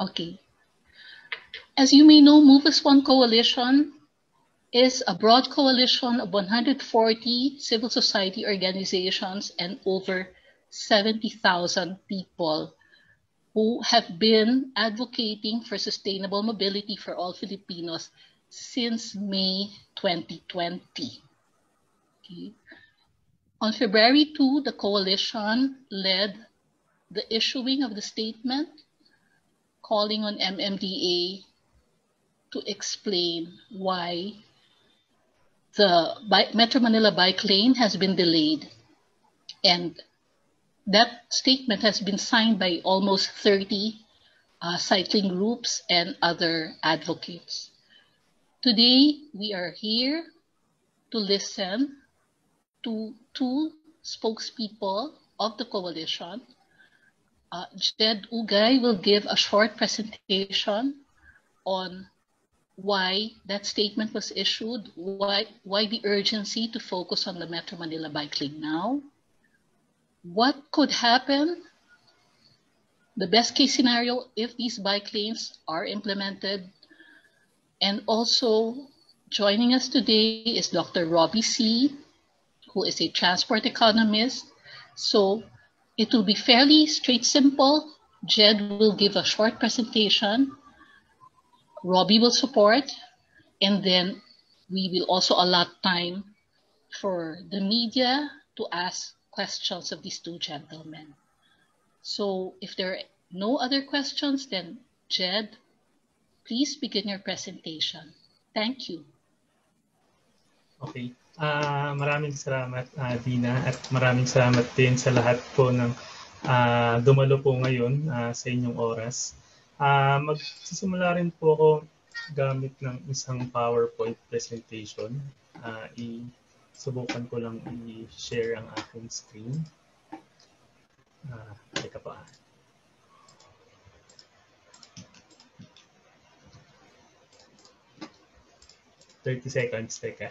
Okay. As you may know, Move as One Coalition is a broad coalition of 140 civil society organizations and over 70,000 people who have been advocating for sustainable mobility for all Filipinos since May 2020. Okay. On February 2, the coalition led the issuing of the statement calling on MMDA to explain why the Metro Manila bike lane has been delayed. And that statement has been signed by almost 30 cycling groups and other advocates. Today, we are here to listen to two spokespeople of the coalition. Jed Ugay will give a short presentation on why that statement was issued, why the urgency to focus on the Metro Manila bike lane now, what could happen, the best case scenario if these bike lanes are implemented, and also joining us today is Dr. Robbie C., who is a transport economist. So it will be fairly straight, simple. Jed will give a short presentation. Robbie will support, and then we will also allot time for the media to ask questions of these two gentlemen. So if there are no other questions, then Jed, please begin your presentation. Thank you. Okay. Maraming salamat, Dina, at maraming salamat din sa lahat po ng dumalo po ngayon sa inyong oras. Magsisimula rin po ako gamit ng isang PowerPoint presentation. Subukan ko lang i-share ang aking screen. Teka pa. $30 seconds, teka.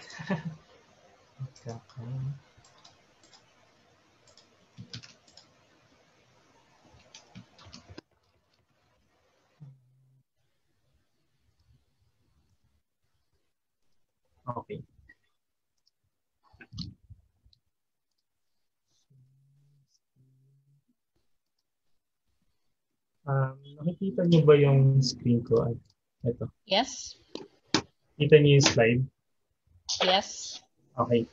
Okay. Nakikita niyo ba yung screen ko? Ito. Yes. Kita niyo yung slide? Yes. Okay.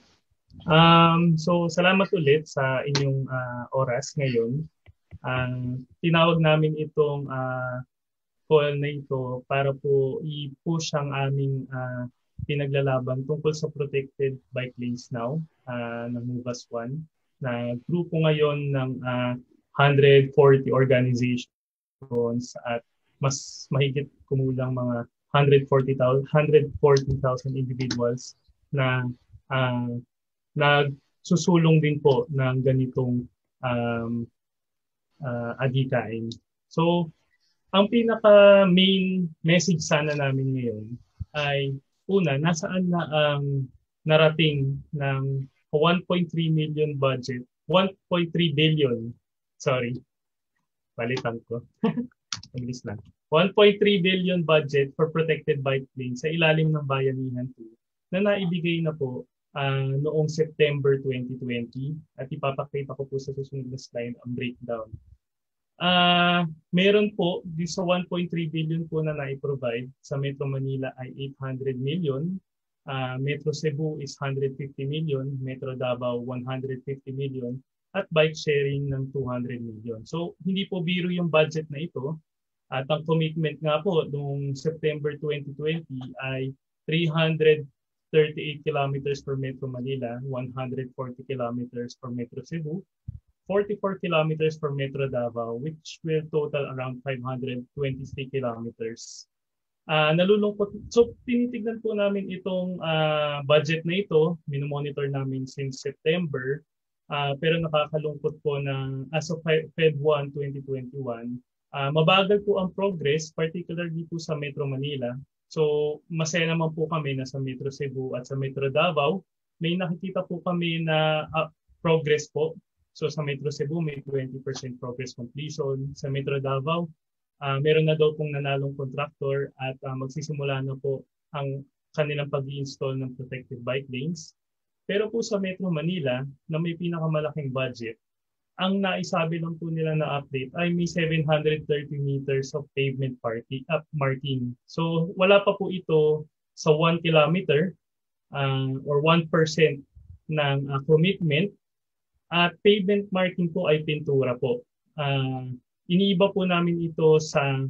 So, salamat ulit sa inyong oras ngayon. Tinawag namin itong call na ito para po i-push ang aming pinaglalaban tungkol sa Protected Bike Lanes Now ng Move as One, na grupo ngayon ng 140 organizations at mas mahigit kumulang mga 140,000 individuals na nagsusulong din po ng ganitong adhikain. So, ang pinaka-main message sana namin ngayon ay una, nasaan na ang narating ng 1.3 million budget, 1.3 billion, sorry, balitan ko. English lang. 1.3 billion budget for protected bike lanes sa ilalim ng Bayanihan 2 na naibigay na po noong September 2020 at ipapakita ko po sa susunod na slide ang breakdown. Meron po di sa 1.3 billion po na na-provide sa Metro Manila ay 800 million, Metro Cebu is 150 million, Metro Davao 150 million, at bike sharing ng 200 million. So hindi po biro yung budget na ito. At ang commitment nga po noong September 2020 ay 338 kilometers per Metro Manila, 140 kilometers per Metro Cebu, 44 kilometers per Metro Davao, which will total around 523 kilometers. Nalulungkot. So tinitignan po namin itong budget na ito, minomonitor namin since September, pero nakakalungkot po na as of Feb 1, 2021, mabagal po ang progress, particularly po sa Metro Manila. So masaya naman po kami na sa Metro Cebu at sa Metro Davao, may nakikita po kami na progress po. So sa Metro Cebu may 20% progress completion. Sa Metro Davao, Meron na daw pong nanalong contractor at magsisimula na po ang kanilang pag-i-install ng protected bike lanes. Pero po sa Metro Manila, na may pinakamalaking budget, ang naisabi lang po nila na update ay may 730 meters of pavement marking. So wala pa po ito sa 1 kilometer or 1% ng commitment. At pavement marking po ay pintura po. Iniiba po namin ito sa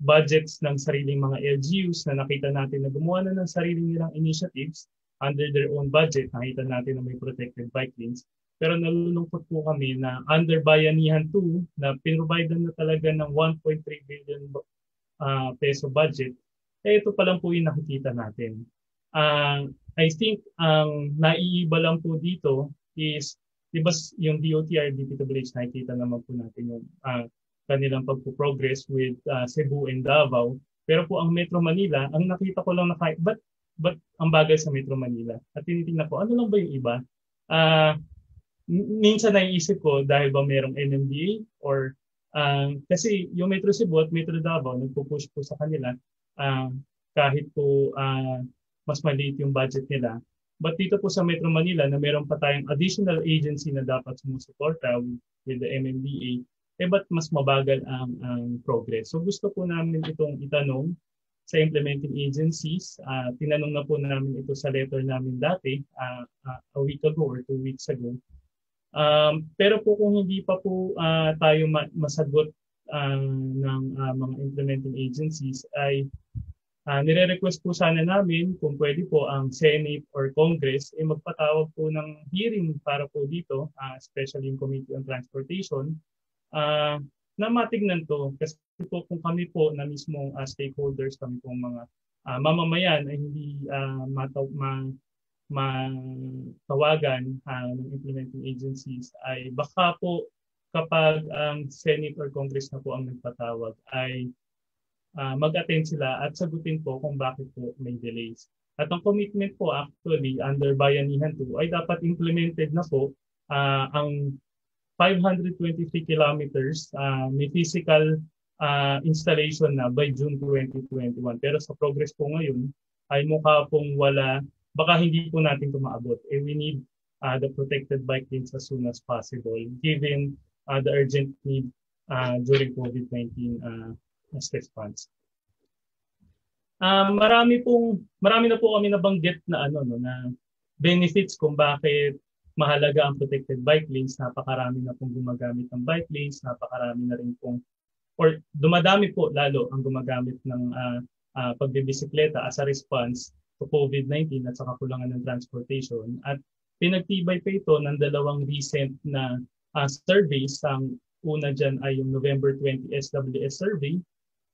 budgets ng sariling mga LGUs na nakita natin na gumawa na ng sariling nilang initiatives under their own budget. Nakita natin na may protected bike lanes. Pero nalulungkot po kami na under Bayanihan 2 na pinrovidean na talaga ng 1.3 billion peso budget, ito pa lang po yung nakikita natin. I think ang naiiba lang po dito is, di ba yung DOTR, DPWH, nakikita naman po natin yung kanilang pagpo-progress with Cebu and Davao. Pero po ang Metro Manila, ang nakita ko lang na ba't ang bagay sa Metro Manila? At tinitingnan ko, ano lang ba yung iba? Minsan naiisip ko dahil ba merong NMDA or kasi yung Metro Cebu at Metro Davao nagpo-push po sa kanila kahit po mas maliit yung budget nila. But dito po sa Metro Manila na meron pa tayong additional agency na dapat sumusuporta with the MMDA, ba't mas mabagal ang progress? So gusto po namin itong itanong sa implementing agencies. Tinanong na po namin ito sa letter namin dati, a week ago or 2 weeks ago. Pero po kung hindi pa po tayo masagot ng mga implementing agencies ay nire-request po sana namin kung pwede po ang Senate or Congress magpatawag po ng hearing para po dito, especially yung Committee on Transportation, na matignan to. Kasi po kung kami po na mismong stakeholders, kami po mga mamamayan ay hindi matawagan ng implementing agencies, ay baka po kapag ang Senate or Congress na po ang nagpatawag ay mag-attend sila at sagutin po kung bakit po may delays. At ang commitment po actually under Bayanihan 2 ay dapat implemented na po ang 523 kilometers may physical installation na by June 2021. Pero sa progress po ngayon ay mukha pong wala, baka hindi po natin ito maabot. We need the protected bike lanes as soon as possible given the urgent need during COVID-19 response. Marami na po kami nabanggit na na benefits kung bakit mahalaga ang protected bike lanes. Napakarami na pong gumagamit ng bike lanes, napakarami na rin pong or dumadami po lalo ang gumagamit ng pagbibisikleta as a response to COVID-19 at sa kakulangan ng transportation. At pinagtibay pa ito ng dalawang recent na surveys. Ang una dyan ay yung November 20 SWS survey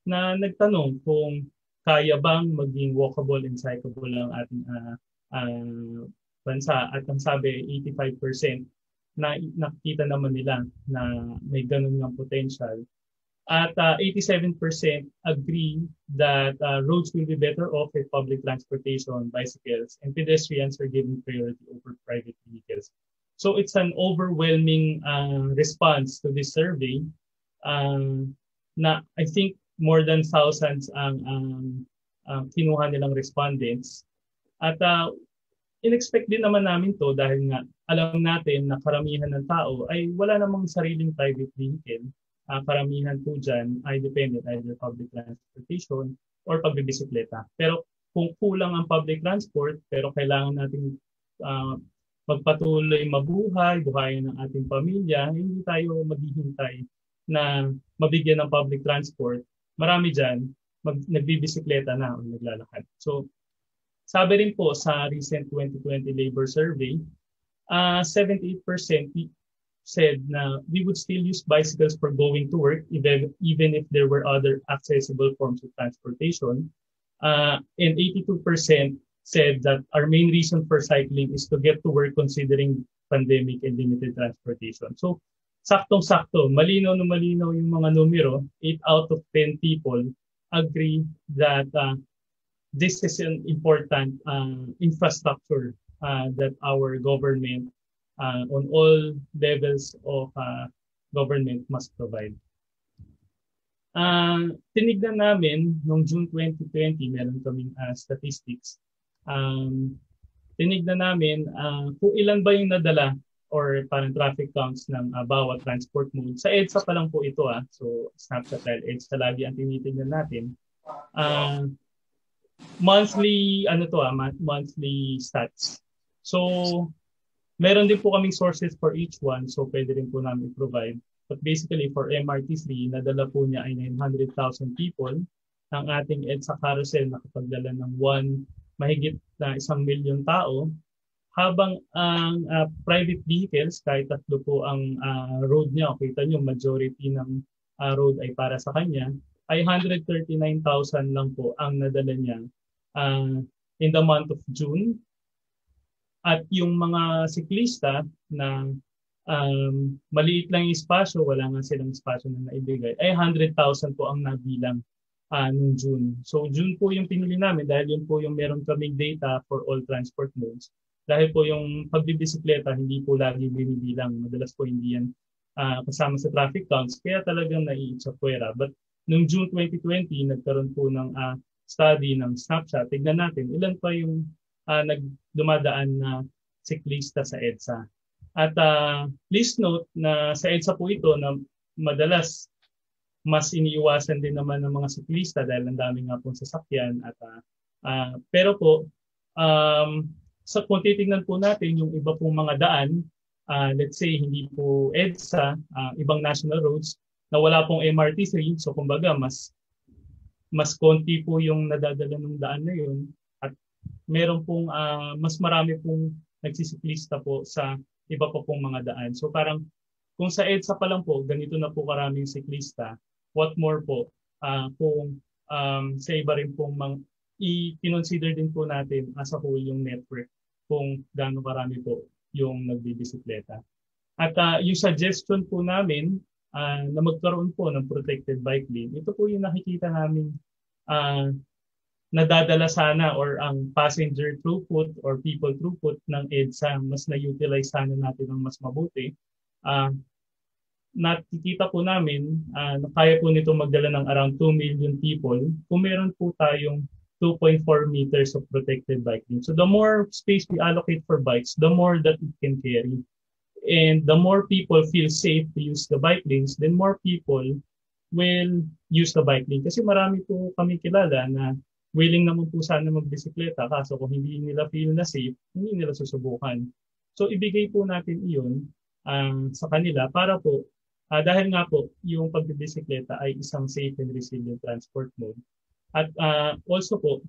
na nagtanong kung kaya bang maging walkable and cyclable ang ating bansa. At ang sabi, 85% na nakikita naman nila na may ganun ng potential. At 87% agree that roads will be better off with public transportation, bicycles, and pedestrians are given priority over private vehicles. So it's an overwhelming response to this survey na I think more than thousands ang kinuha nilang respondents. At in-expect din naman namin to dahil nga alam natin na karamihan ng tao ay wala namang sariling private vehicle. Karamihan po dyan ay dependent either public transportation or pagbibisikleta. Pero kung kulang ang public transport pero kailangan natin magpatuloy buhayin ng ating pamilya, hindi tayo maghihintay na mabigyan ng public transport. Marami dyan, nagbibisikleta na o naglalakad. So, sabi rin po sa recent 2020 labor survey, 78% said na we would still use bicycles for going to work even if there were other accessible forms of transportation. And 82% said that our main reason for cycling is to get to work considering pandemic and limited transportation. So, saktong-sakto, malinaw na malinaw yung mga numero. 8 out of 10 people agree that this is an important infrastructure that our government on all levels of government must provide. Tinignan namin noong June 2020, meron kaming statistics. Tinignan namin kung ilan ba yung nadala or parang traffic counts ng bawat transport mode. Sa EDSA pa lang po ito. So, snapshot dahil EDSA lagi ang tinitingnan natin. Monthly, monthly stats. So, meron din po kaming sources for each one. So, pwede rin po namin provide. But basically, for MRT3, nadala po niya ay 900,000 people. Ang ating EDSA carousel nakapagdala ng mahigit na 1,000,000 tao. Habang ang private vehicles, kahit tatlo po ang road niya, kita niyo, majority ng road ay para sa kanya, ay 139,000 lang po ang nadala niya in the month of June. At yung mga siklista na maliit lang yung espasyo, wala nga silang espasyo na naibigay, ay 100,000 po ang nabilang noong June. So June po yung pinili namin dahil yun po yung meron kaming data for all transport modes. Dahil po yung pagbibisikleta, hindi po lagi binibilang. Madalas po hindi yan kasama sa traffic counts, kaya talagang naiitsapwera. But noong June 2020, nagkaroon po ng study ng snapshot. Tignan natin, ilan pa yung dumadaan na siklista sa EDSA. At please note na sa EDSA po ito na madalas mas iniiwasan din naman ng mga siklista dahil ang dami nga pong sasakyan. At, pero po, kung titignan po natin yung iba pong mga daan, let's say hindi po EDSA, ibang national roads, na wala pong MRT3, so kumbaga mas konti po yung nadadala ng daan na yun. At meron pong mas marami pong nagsisiklista po sa iba pa pong mga daan. So parang kung sa EDSA pa lang po, ganito na po karaming siklista, what more po kung sa iba rin pong i-consider din po natin as a whole yung network kung gaano karami po yung nagbibisikleta. At yung suggestion po namin na magkaroon po ng protected bike lane, ito po yung nakikita namin nadadala sana or ang passenger throughput or people throughput ng EDSA, mas na-utilize sana natin ng mas mabuti. Nakikita po namin na kaya po nito magdala ng around 2 million people kung meron po tayong 2.4 meters of protected bike lane. So the more space we allocate for bikes, the more that it can carry. And the more people feel safe to use the bike lanes, then more people will use the bike lane. Kasi marami po kami kilala na willing naman po sana magbisikleta, kaso kung hindi nila feel na safe, hindi nila susubukan. So ibigay po natin iyon sa kanila para po, dahil nga po yung pagbibisikleta ay isang safe and resilient transport mode. At also po,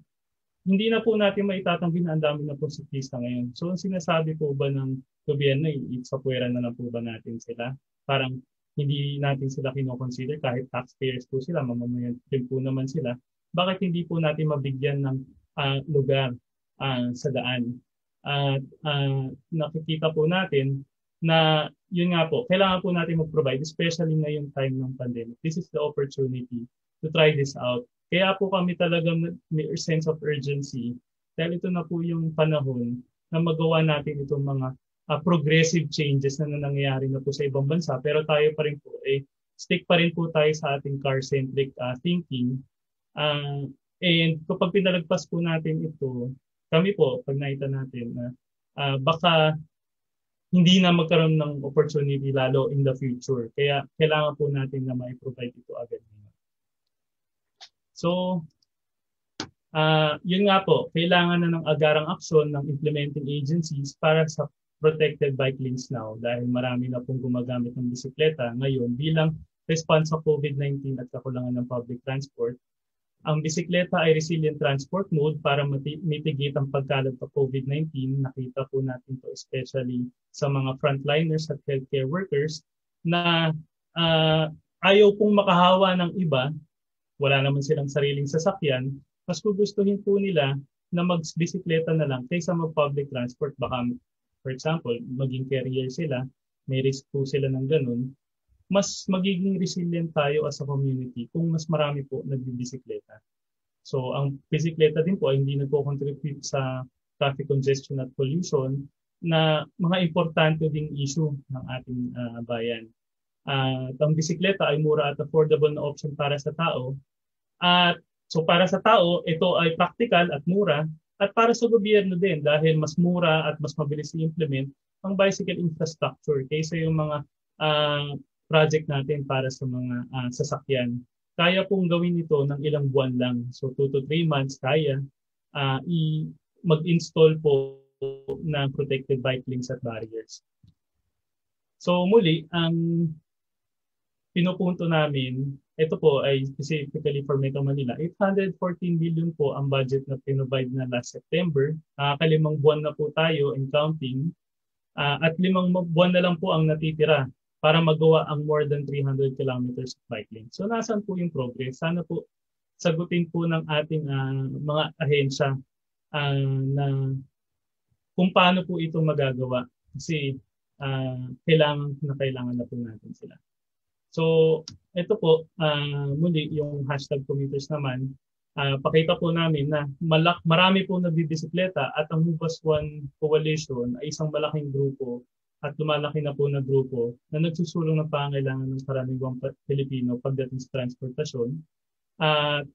hindi na po natin maitatanggi na ang dami na po siklista ngayon. So ang sinasabi po ba ng gobyerno, itsapwera na lang po ba natin sila? Parang hindi natin sila kinoconsider kahit taxpayers po sila, mamamayan din po naman sila. Bakit hindi po natin mabigyan ng lugar sa daan? Nakikita po natin na yun nga po, kailangan po natin mag-provide, especially na yung time ng pandemic. This is the opportunity to try this out. Kaya po kami talagang may sense of urgency dahil ito na po yung panahon na magawa natin itong mga progressive changes na nangyayari na po sa ibang bansa. Pero tayo pa rin po, stick pa rin po tayo sa ating car-centric thinking. And kapag pinalagpas po natin ito, kami po, pag nakita natin na baka hindi na magkaroon ng opportunity lalo in the future. Kaya kailangan po natin na ma-provide ito agad. So, yun nga po, kailangan na ng agarang aksyon ng implementing agencies para sa protected bike lanes now dahil marami na pong gumagamit ng bisikleta ngayon bilang response sa COVID-19 at kakulangan ng public transport. Ang bisikleta ay resilient transport mode para mitigate ang pagkalat ng COVID-19. Nakita po natin to especially sa mga frontliners at healthcare workers na ayaw pong makahawa ng iba, wala naman silang sariling sasakyan, mas gugustuhin po nila na magbisikleta na lang kaysa mag-public transport. Baka, for example, maging carrier sila, may risk po sila ng ganun. Mas magiging resilient tayo as a community kung mas marami po nagbibisikleta. So, ang bisikleta din po ay hindi nagko-contribute sa traffic congestion at pollution na mga importante ding issue ng ating bayan. At ang bisikleta ay mura at affordable na option para sa tao. At so para sa tao, ito ay practical at mura. At para sa gobyerno din dahil mas mura at mas mabilis i-implement ang bicycle infrastructure kaysa yung mga ah, project natin para sa mga sasakyan. Kaya pong gawin ito ng ilang buwan lang. So 2 to 3 months kaya mag-install po ng protected bike lanes at barriers. So muli, ang pinupunto namin, ito po ay specifically for Metro Manila, 814 billion po ang budget na pinrovide na last September. Kalimang buwan na po tayo in counting at 5 buwan na lang po ang natitira para magawa ang more than 300 kilometers of bike lane. So nasaan po yung progress? Sana po sagutin po ng ating mga ahensya na kung paano po ito magagawa. Kasi kailangan na po natin sila. So, ito po, muli yung hashtag commuters naman, pakita po namin na marami po nagbibisikleta at ang Move as One Coalition ay isang malaking grupo at lumalaki na po na grupo na nagsusulong ng pangailangan ng karaniwang Pilipino pagdating sa transportasyon. At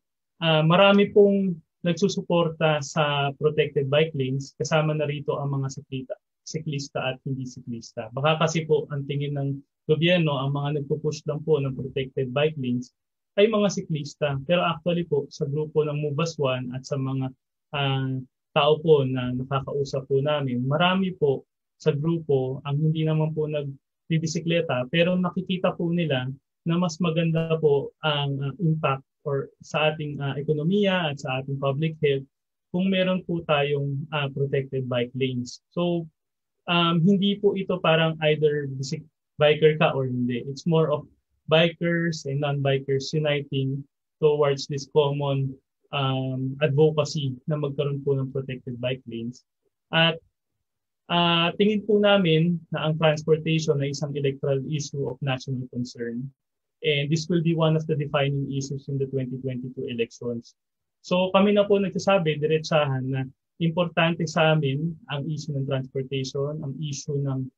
marami pong nagsusuporta sa protected bike lanes, kasama na rito ang mga siklista at hindi siklista. Baka kasi po ang tingin ng gobyerno, ang mga nagpo-push lang po ng protected bike lanes ay mga siklista. Pero actually po, sa grupo ng Move as One at sa mga tao po na nakakausap po namin, marami po sa grupo ang hindi naman po nagbibisikleta pero nakikita po nila na mas maganda po ang impact or sa ating ekonomiya at sa ating public health kung meron po tayong protected bike lanes. So, hindi po ito parang either biker ka or hindi. It's more of bikers and non-bikers uniting towards this common advocacy na magkaroon po ng protected bike lanes. At tingin po namin na ang transportation ay isang electoral issue of national concern. And this will be one of the defining issues in the 2022 elections. So kami na po nagsasabi, diretsahan na importante sa amin ang issue ng transportation, ang issue ng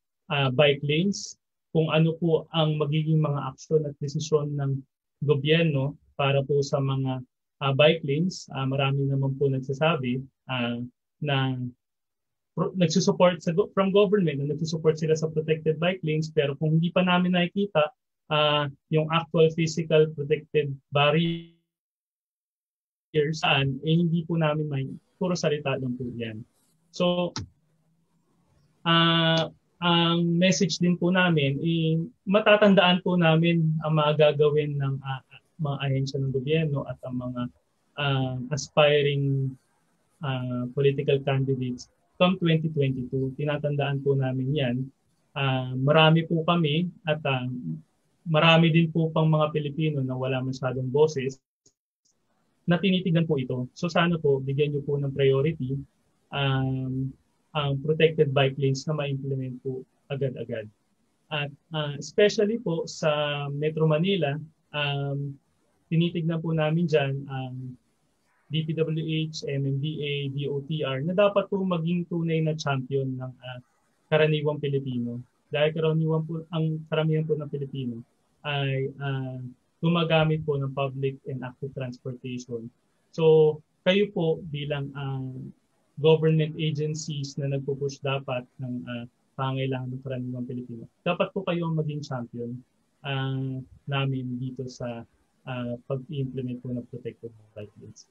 bike lanes, kung ano po ang magiging mga aksyon at desisyon ng gobyerno para po sa mga bike lanes. Marami naman po nagsasabi na nagsusupport from government na nagsusupport sila sa protected bike lanes pero kung hindi pa namin nakikita yung actual physical protected barrier saan, hindi po namin puro salita lang po yan. So, ang message din po namin, matatandaan po namin ang mga gagawin ng mga ahensya ng gobyerno at ang mga aspiring political candidates from 2022. Tinatandaan po namin yan. Marami po kami at marami din po pang mga Pilipino na wala masyadong boses na tinitignan po ito. So sana po, bigyan niyo po ng priority ang protected bike lanes na ma-implement po agad-agad. At especially po sa Metro Manila, tinitignan po namin dyan ang DPWH, MMDA, DOTR na dapat po maging tunay na champion ng karaniwang Pilipino. Dahil karamihan po ng Pilipino ay gumagamit po ng public and active transportation. So kayo po bilang government agencies na nagpo-push dapat ng pangailangan ng karaniwang Pilipino. Dapat po kayo ang maging champion namin dito sa pag-implement po ng protected bike lanes.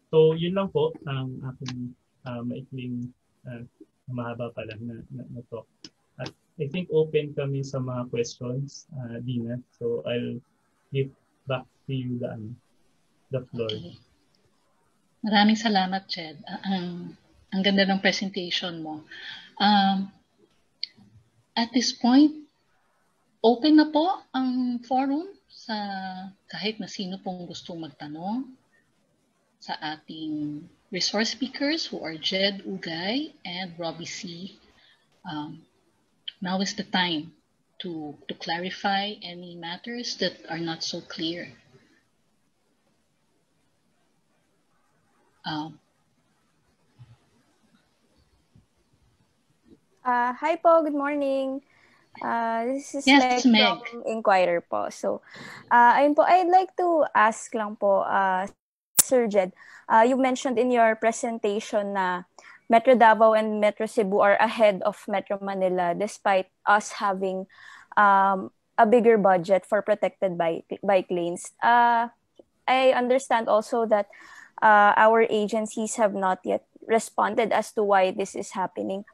So, yun lang po ang aking maikling mahaba pala na talk. At I think open kami sa mga questions, Dina. So, I'll give back to you the floor. Okay. Maraming salamat, Jed. Ang ganda ng presentation mo. At this point, open na po ang forum sa kahit na sino pong gustong magtanong sa ating resource speakers who are Jed Ugay and Robbie C. Now is the time to clarify any matters that are not so clear. Hi po, good morning. This is Yes, like Meg. from Inquirer po. So, ayun po, I'd like to ask lang po, Sir Jed, you mentioned in your presentation na Metro Davao and Metro Cebu are ahead of Metro Manila despite us having a bigger budget for protected bike lanes. I understand also that our agencies have not yet responded as to why this is happening.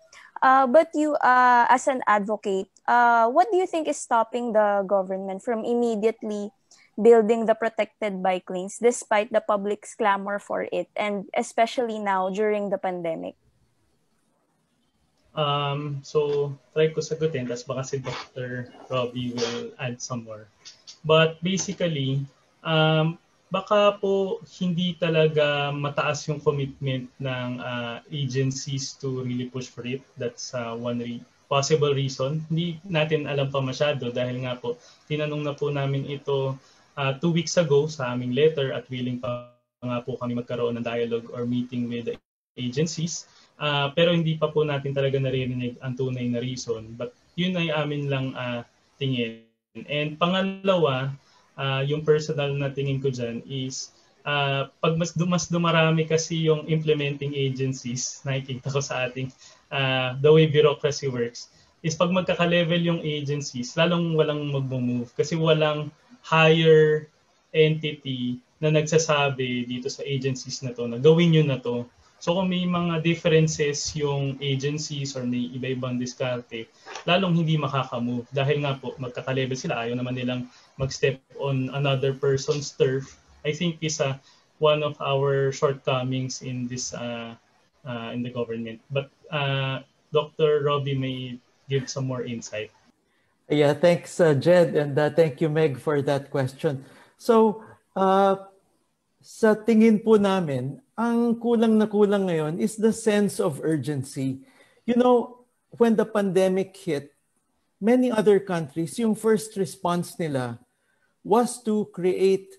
But you, as an advocate, what do you think is stopping the government from immediately building the protected bike lanes despite the public's clamor for it, and especially now during the pandemic? So, try ko sagutin, tapos baka si Dr. Robbie will add some more. But basically, baka po hindi talaga mataas yung commitment ng agencies to really push for it. That's one possible reason. Hindi natin alam pa masyado dahil nga po, tinanong na po namin ito 2 weeks ago sa aming letter at willing pa nga po kami magkaroon ng dialogue or meeting with the agencies. Pero hindi pa po natin talaga naririnig ang tunay na reason. But yun ay amin lang tingin. And pangalawa, yung personal na tingin ko dyan is pag mas dumarami kasi yung implementing agencies, nakikita ko sa ating the way bureaucracy works, is pag magkaka-level yung agencies, lalong walang mag-move kasi walang higher entity na nagsasabi dito sa agencies na to, na gawin nyo na to. So kung may mga differences yung agencies or may iba-ibang diskarte, lalong hindi makaka-move dahil nga po magkaka-level sila, ayaw naman nilang mag-step on another person's turf. I think is one of our shortcomings in this in the government. But Dr. Robbie may give some more insight. Yeah, thanks Jed, and thank you Meg for that question. So sa tingin po namin, ang kulang na kulang ngayon is the sense of urgency. You know, when the pandemic hit, many other countries, yung first response nila was to create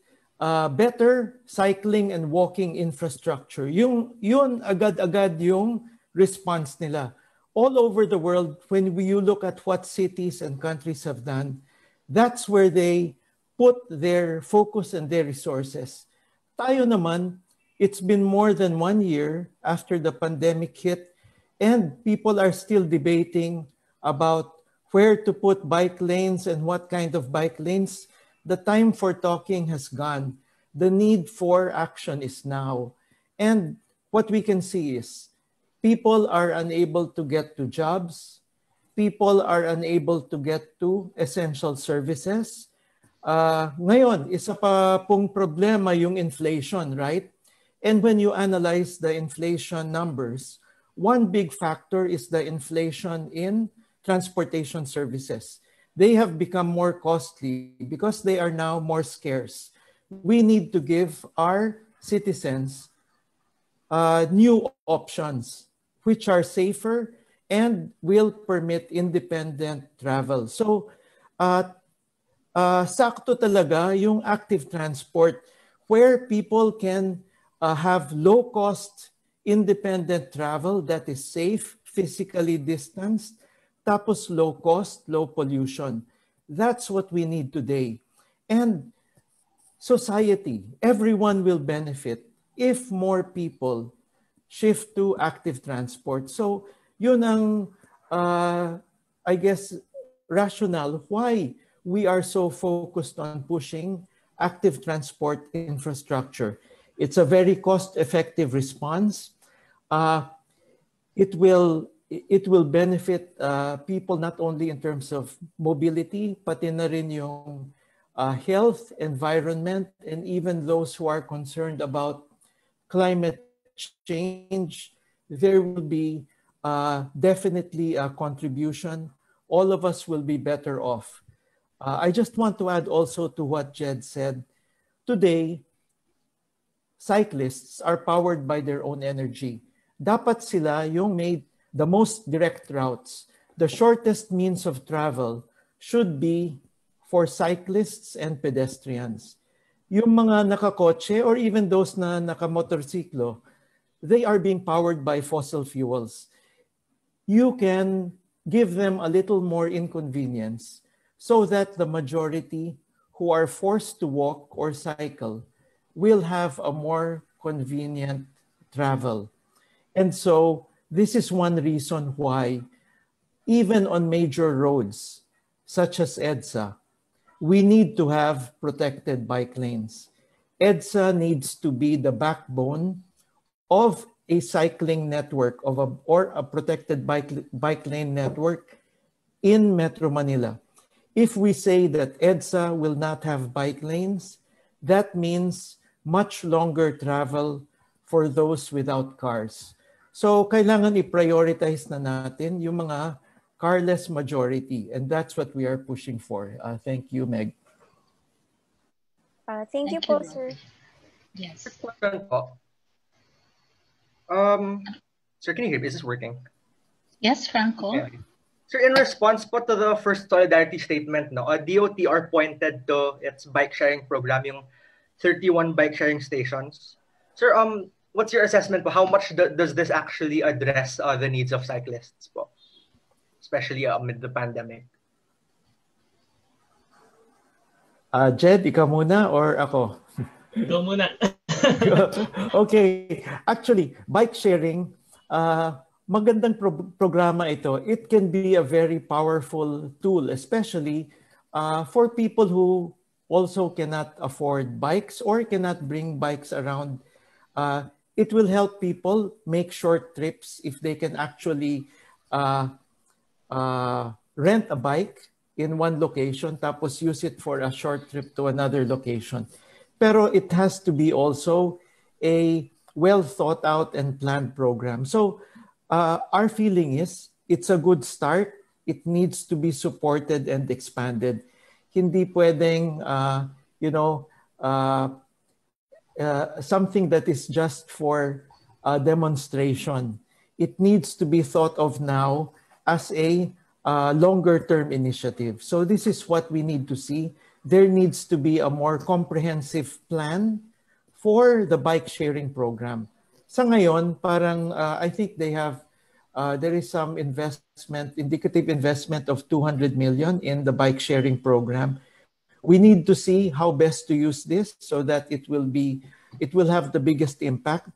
better cycling and walking infrastructure. Yun agad-agad yung response nila. All over the world, when you look at what cities and countries have done, that's where they put their focus and their resources. Tayo naman, it's been more than 1 year after the pandemic hit, and people are still debating about where to put bike lanes and what kind of bike lanes. The time for talking has gone. The need for action is now. And what we can see is people are unable to get to jobs. People are unable to get to essential services. Ngayon, isa pa pong problema yung inflation, right? And when you analyze the inflation numbers, one big factor is the inflation in transportation services. They have become more costly because they are now more scarce. We need to give our citizens new options which are safer and will permit independent travel. So, sakto talaga yung active transport where people can have low-cost, independent travel that is safe, physically distanced, tapos low-cost, low pollution. That's what we need today. And society, everyone will benefit if more people shift to active transport. So yun ang, I guess, rationale why we are so focused on pushing active transport infrastructure. It's a very cost-effective response. It will benefit people not only in terms of mobility, pati na rin yung health, environment, and even those who are concerned about climate change. There will be definitely a contribution. All of us will be better off. I just want to add also to what Jed said. Today, cyclists are powered by their own energy. Dapat sila yung made the most direct routes. The shortest means of travel should be for cyclists and pedestrians. Yung mga nakakotse or even those na nakamotorsiklo, they are being powered by fossil fuels. You can give them a little more inconvenience so that the majority who are forced to walk or cycle will have a more convenient travel. And so this is one reason why even on major roads such as EDSA, we need to have protected bike lanes. EDSA needs to be the backbone of a cycling network or a protected bike lane network in Metro Manila. If we say that EDSA will not have bike lanes, that means much longer travel for those without cars. So kailangan i-prioritize na natin yung mga carless majority, and that's what we are pushing for. Thank you, Meg. Thank you po, sir. Yes. Question po. Sir, can you hear me? Is this working? Yes, Franco. Okay. Sir, in response po to the first solidarity statement, no, DOTR pointed to its bike sharing program, yung 31 bike sharing stations. Sir, what's your assessment po? How much does this actually address the needs of cyclists po? Especially amid the pandemic. Jed, ikaw muna or ako? Ikaw muna. Okay. Actually, bike sharing, magandang programa ito. It can be a very powerful tool, especially for people who also cannot afford bikes or cannot bring bikes around. It will help people make short trips if they can actually rent a bike in one location tapos use it for a short trip to another location. Pero it has to be also a well thought out and planned program. So our feeling is it's a good start. It needs to be supported and expanded. Hindi pwedeng, something that is just for demonstration. It needs to be thought of now as a longer-term initiative. So this is what we need to see. There needs to be a more comprehensive plan for the bike sharing program. Sa ngayon, parang I think they have, there is some investment, indicative investment of 200 million in the bike sharing program. We need to see how best to use this so that it will have the biggest impact.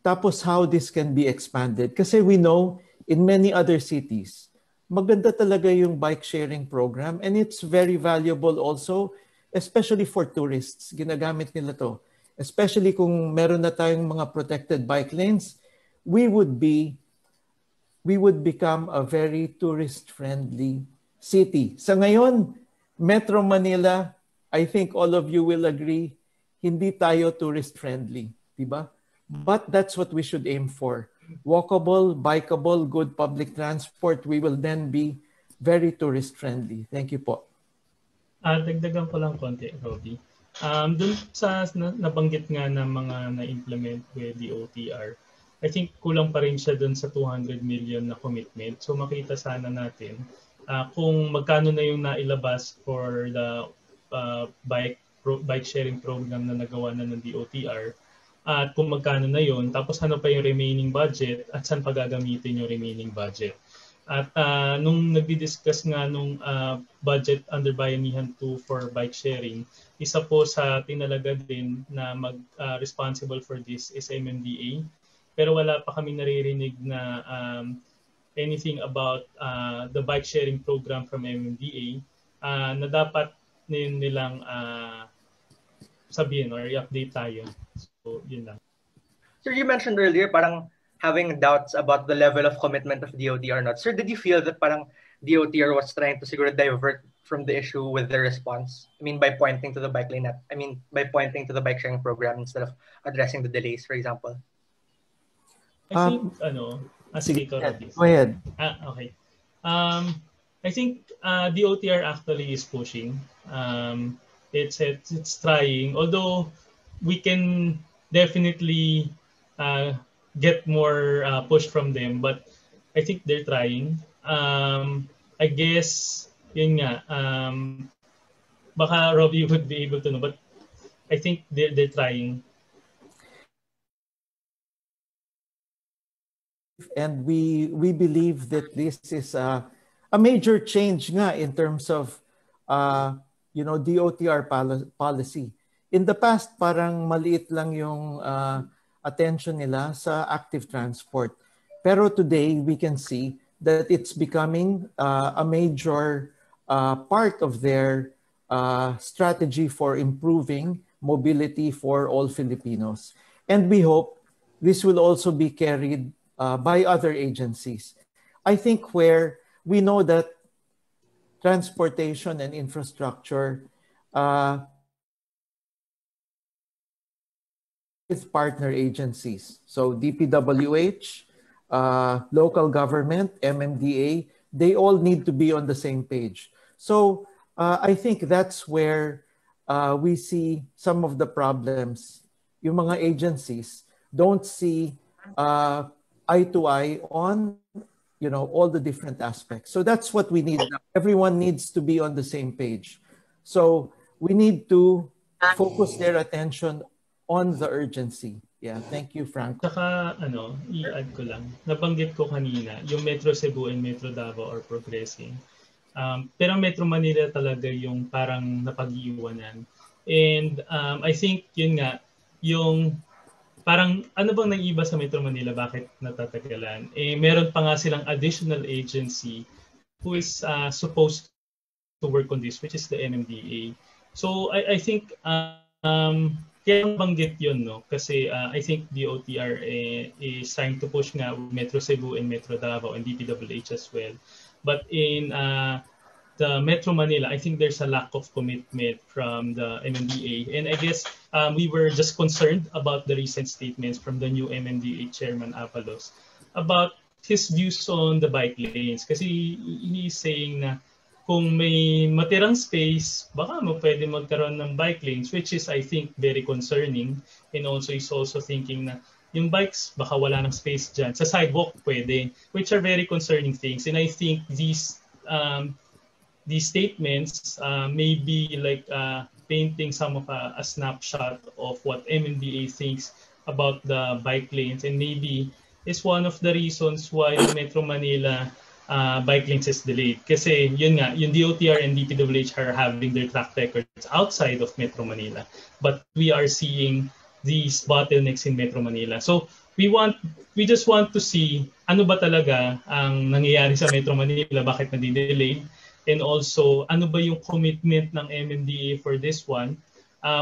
Tapos how this can be expanded. Kasi we know in many other cities, maganda talaga yung bike sharing program and it's very valuable also, especially for tourists. Ginagamit nila to. Especially kung meron na tayong mga protected bike lanes, we would become a very tourist-friendly city. Sa ngayon, Metro Manila, I think all of you will agree, hindi tayo tourist-friendly, diba? But that's what we should aim for. Walkable, bikeable, good public transport, we will then be very tourist-friendly. Thank you po. Dagdagan ko lang konti, Robbie. Doon sa nabanggit nga ng mga na-implement with the OTR, I think kulang pa rin siya doon sa 200 million na commitment. So makita sana natin kung magkano na yung nailabas for the bike sharing program na nagawa na ng DOTR at kung magkano na yun, tapos ano pa yung remaining budget at saan pa gagamitin yung remaining budget. At nung nagdi-discuss nga nung budget under Bayanihan 2 for bike sharing, isa po sa tinalaga din na responsible for this is MMDA. Pero wala pa kaming naririnig na anything about the bike sharing program from MMDA na dapat nilang sabihin or i-update tayo. So, yun lang. Sir, you mentioned earlier parang having doubts about the level of commitment of DOTR or not. Sir, did you feel that parang DOTR was trying to siguro divert from the issue with their response? I mean, by pointing to the bike lane, by pointing to the bike sharing program instead of addressing the delays, for example? I think, sige, go ahead. Okay. I think DOTR actually is pushing. It's trying, although we can definitely get more push from them, but I think they're trying. I guess yun nga, baka Robbie would be able to know, but I think they're trying. And we believe that this is a major change nga in terms of DOTR policy. In the past, parang maliit lang yung attention nila sa active transport. Pero today, we can see that it's becoming a major part of their strategy for improving mobility for all Filipinos. And we hope this will also be carried by other agencies. I think where we know that transportation and infrastructure with partner agencies. So DPWH, local government, MMDA, they all need to be on the same page. So I think that's where we see some of the problems. Yung mga agencies don't see eye to eye on all the different aspects. So that's what we need. Everyone needs to be on the same page. So we need to focus their attention on the urgency. Yeah, thank you, Frank. Saka i-add ko lang. Nabanggit ko kanina, yung Metro Cebu and Metro Davao are progressing. Pero Metro Manila talaga yung parang napag-iwanan. And I think yun nga, yung parang ano bang naiiba sa Metro Manila, bakit natatagalan? Meron pa nga silang additional agency who is supposed to work on this, which is the MMDA. So I think kaya banggit yun, no? Kasi I think DOTR is trying to push nga Metro Cebu and Metro Davao and DPWH as well. But in the Metro Manila, I think there's a lack of commitment from the MMDA. And I guess we were just concerned about the recent statements from the new MMDA Chairman Avalos about his views on the bike lanes. Kasi he's saying na kung may matirang space, baka pwede magkaroon ng bike lanes, which is, I think, very concerning. And also, he's also thinking na yung bikes, baka wala ng space dyan. Sa sidewalk, pwede, which are very concerning things. And I think these statements may be like painting some of a snapshot of what MMDA thinks about the bike lanes, and maybe is one of the reasons why Metro Manila bike lanes is delayed. Kasi yun nga, yung DOTR and DPWH are having their track records outside of Metro Manila. But we are seeing these bottlenecks in Metro Manila. So we just want to see ano ba talaga ang nangyayari sa Metro Manila, bakit nadi-delayed, and also ano ba yung commitment ng MMDA for this one.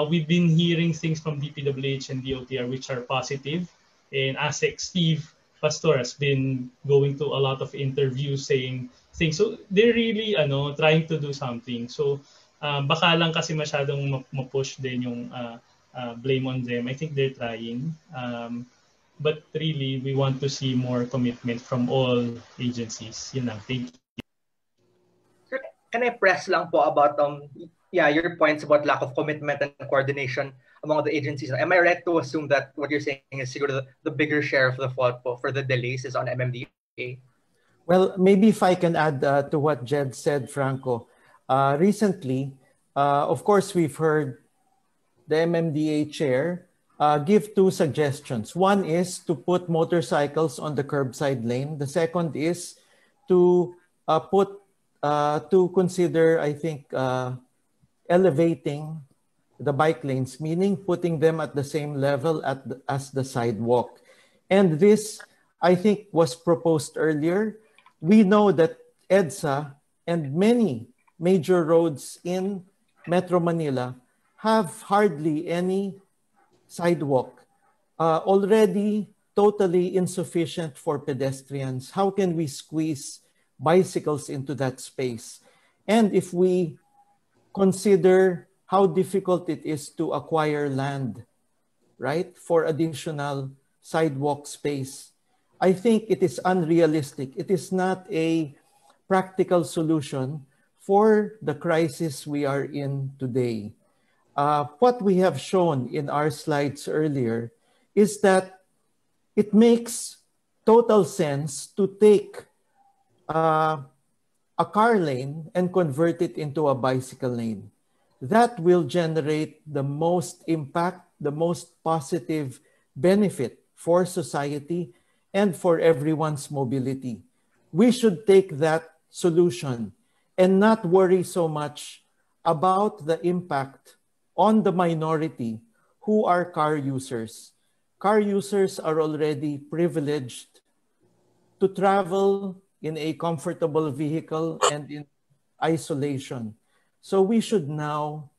We've been hearing things from DPWH and DOTR which are positive, and ASEC Steve Pastor has been going to a lot of interviews saying things. So they're really trying to do something. So baka lang kasi masyadong ma-push din yung blame on them. I think they're trying. But really, we want to see more commitment from all agencies. Yun lang. Thank you. Sir, can I press lang po about your points about lack of commitment and coordination among the agencies? Am I right to assume that what you're saying is the bigger share of the fault for the delays is on MMDA? Well, maybe if I can add to what Jed said, Franco. Recently, of course, we've heard the MMDA chair give two suggestions. One is to put motorcycles on the curbside lane. The second is to consider, I think, elevating the bike lanes, meaning putting them at the same level as the sidewalk. And this, I think, was proposed earlier. We know that EDSA and many major roads in Metro Manila have hardly any sidewalk, already totally insufficient for pedestrians. How can we squeeze bicycles into that space? And if we consider how difficult it is to acquire land, right, for additional sidewalk space, I think it is unrealistic. It is not a practical solution for the crisis we are in today. What we have shown in our slides earlier is that it makes total sense to take a car lane and convert it into a bicycle lane. That will generate the most impact, the most positive benefit for society and for everyone's mobility. We should take that solution and not worry so much about the impact on the minority who are car users. Car users are already privileged to travel in a comfortable vehicle and in isolation. So we should now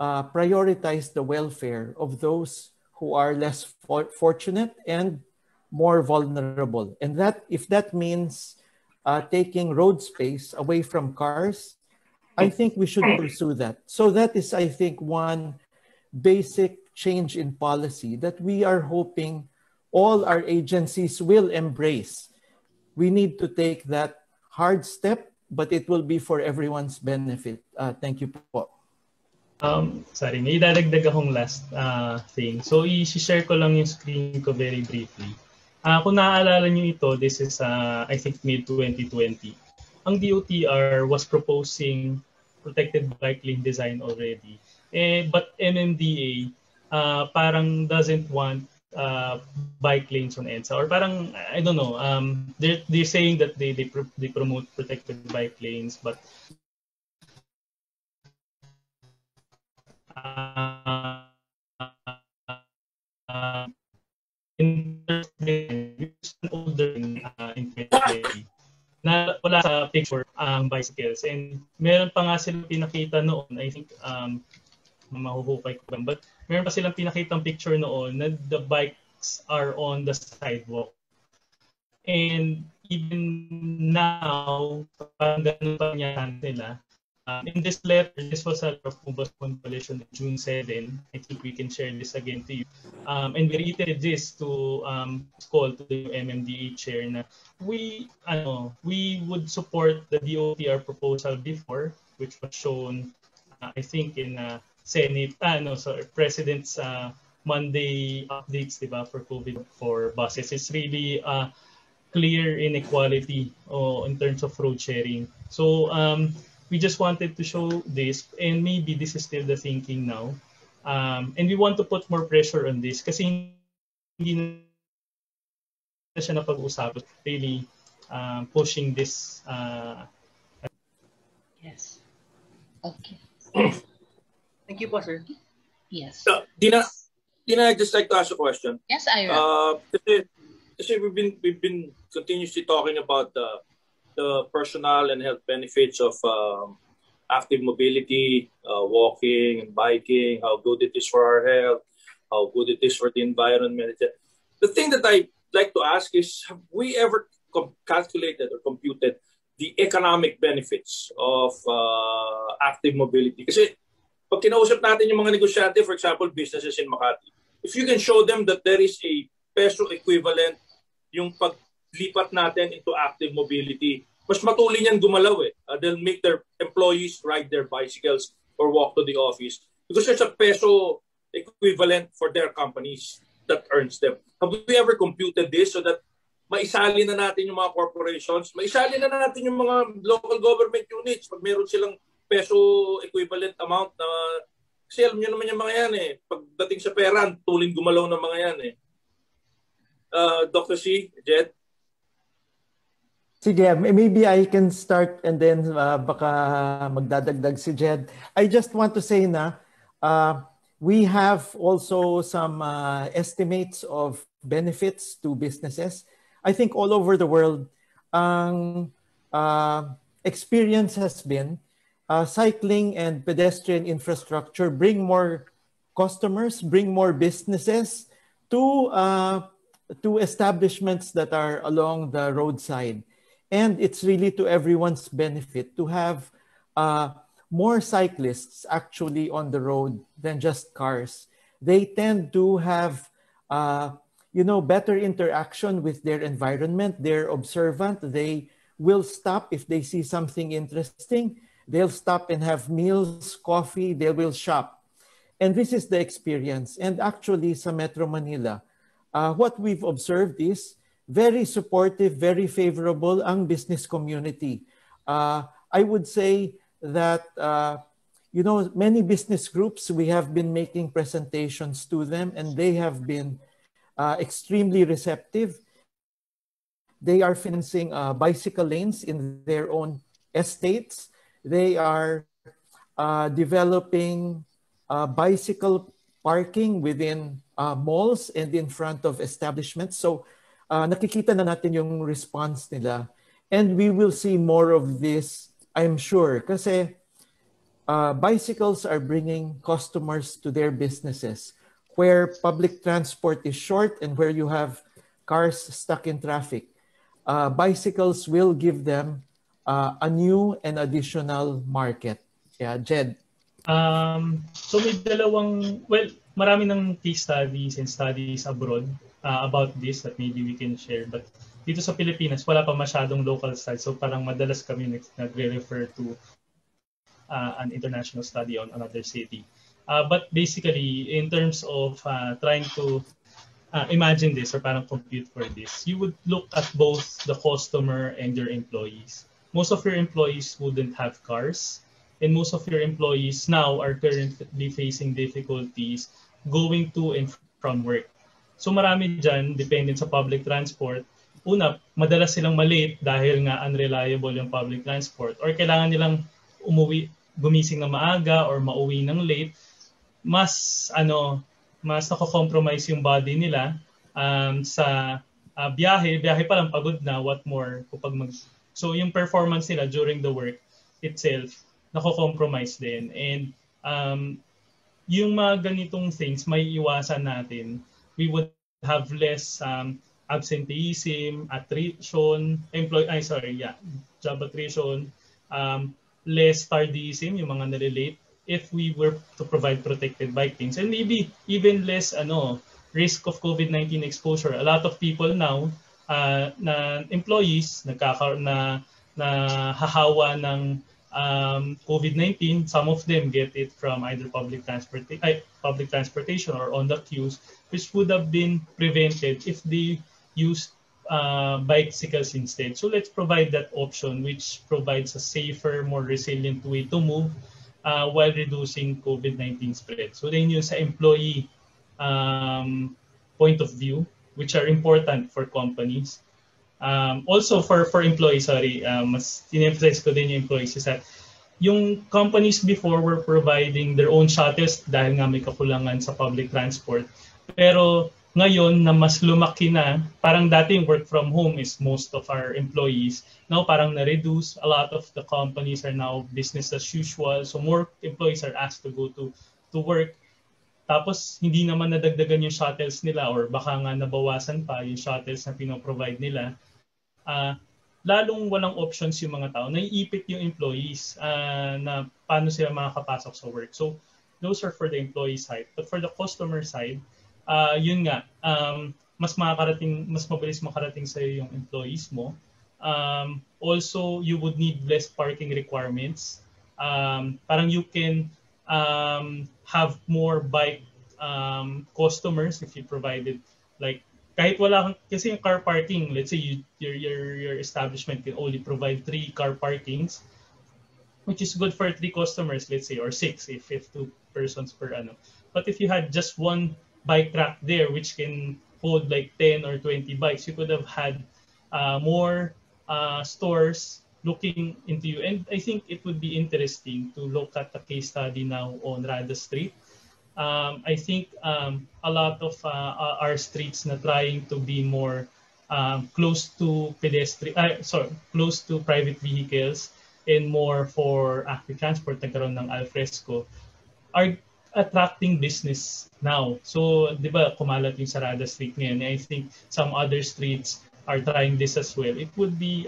prioritize the welfare of those who are less fortunate and more vulnerable. And that, if that means taking road space away from cars, I think we should pursue that. So that is, I think, one basic change in policy that we are hoping all our agencies will embrace. We need to take that hard step, but it will be for everyone's benefit. Thank you po. Sorry, may idadagdag akong last thing. So, i-share ko lang yung screen ko very briefly. Kung naaalala nyo ito, this is, I think, mid-2020. Ang DOTR was proposing protected bike lane design already. But MMDA parang doesn't want bike lanes on EDSA, or parang, I don't know, they're saying that they promote protected bike lanes, but in older in 2020 na wala sa picture ang bicycles, and meron pa nga silang pinakita noon, I think mahuhukay ko ba, but meron pa silang pinakitang picture noon na the bikes are on the sidewalk, and even now parang ganun pa niya nila. In this letter, this was a Movers Coalition on June 7. I think we can share this again to you. And we reiterated this to call to the MMDA chair na we would support the DOTR proposal before, which was shown, I think, in Senate, President's Monday updates, diba, for COVID for buses. It's really clear inequality in terms of road sharing. So, we just wanted to show this, and maybe this is still the thinking now. And we want to put more pressure on this kasi hindi na siya napag-usapan. Really pushing this. Yes. Okay. Thank you po, sir. Yes. Dina, I'd just like to ask a question. Yes, Ira. Kasi we've been continuously talking about the personal and health benefits of active mobility, walking and biking, how good it is for our health, how good it is for the environment. The thing that I like to ask is, have we ever calculated or computed the economic benefits of active mobility? Kasi pag kinausap natin yung mga negosyante, for example, businesses in Makati, if you can show them that there is a peso equivalent yung paglipat natin into active mobility, mas matulin yan gumalaw eh. They'll make their employees ride their bicycles or walk to the office because there's a peso equivalent for their companies that earns them. Have we ever computed this so that maisali na natin yung mga corporations, maisali na natin yung mga local government units pag meron silang peso equivalent amount na, kasi alam nyo naman yung mga yan eh. Pagdating sa pera, tulin gumalaw ng mga yan eh. Dr. C, Jed? Sige, maybe I can start and then baka magdadagdag si Jed. I just want to say na we have also some estimates of benefits to businesses. I think all over the world, ang experience has been cycling and pedestrian infrastructure bring more customers, bring more businesses to establishments that are along the roadside. And it's really to everyone's benefit to have more cyclists actually on the road than just cars. They tend to have, better interaction with their environment. They're observant. They will stop if they see something interesting. They'll stop and have meals, coffee. They will shop. And this is the experience. And actually, sa Metro Manila, what we've observed is very supportive, very favorable ang business community. I would say that, many business groups, we have been making presentations to them and they have been extremely receptive. They are financing bicycle lanes in their own estates. They are developing bicycle parking within malls and in front of establishments. So nakikita na natin yung response nila. And we will see more of this, I'm sure. Kasi bicycles are bringing customers to their businesses. Where public transport is short and where you have cars stuck in traffic, bicycles will give them a new and additional market. Yeah, Jed. So may marami ng case studies and studies abroad about this that maybe we can share. But dito sa Pilipinas, wala pa masyadong local studies. So parang madalas kami nagre-refer to an international study on another city. But basically, in terms of trying to imagine this or parang compute for this, you would look at both the customer and your employees. Most of your employees wouldn't have cars, and most of your employees now are currently facing difficulties going to and from work. So marami dyan, dependent sa public transport. Una, madalas silang malate dahil nga unreliable yung public transport or kailangan nilang gumising na maaga or mauwi ng late. Mas nako-compromise yung body nila sa biyahe pa lang pagod na, what more so yung performance nila during the work itself nako-compromise din. And yung mga ganitong things may iwasan natin. We would have less absenteeism, attrition, job attrition, less tardism, yung mga nalilate, if we were to provide protected bike lanes, and maybe even less risk of COVID-19 exposure. A lot of people now na employees na hahawa ng COVID-19, some of them get it from either public transportation or on the queues, which would have been prevented if they used bicycles instead. So let's provide that option, which provides a safer, more resilient way to move while reducing COVID-19 spread. So then yun sa employee point of view, which are important for companies. Also for employees, mas in-emphasize ko din yung employees is that yung companies before were providing their own shuttles dahil nga may kakulangan sa public transport. Pero ngayon na mas lumaki na, parang dati work from home is most of our employees. Now parang na-reduce. A lot of the companies are now business as usual. So more employees are asked to go to work. Tapos hindi naman nadagdagan yung shuttles nila or baka nga nabawasan pa yung shuttles na pinoprovide nila. Lalong walang options yung mga tao. Naiipit yung employees na paano sila makakapasok sa work. So those are for the employee side. But for the customer side, yun nga, mas mabilis makarating sa yung employees mo. Also, you would need less parking requirements. Parang you can have more bike customers if you provided like kahit wala kasi yung car parking, let's say your establishment can only provide 3 car parkings, which is good for 3 customers, let's say, or 6 if 2 persons per ano. But if you had just one bike rack there which can hold like 10 or 20 bikes, you could have had more stores looking into you. And I think it would be interesting to look at the case study now on Rada Street. I think a lot of our streets na trying to be more close to close to private vehicles and more for active transport, nagkaroon ng alfresco, are attracting business now. So, di ba, kumalat yung Sarada Street ngayon. I think some other streets are trying this as well. It would be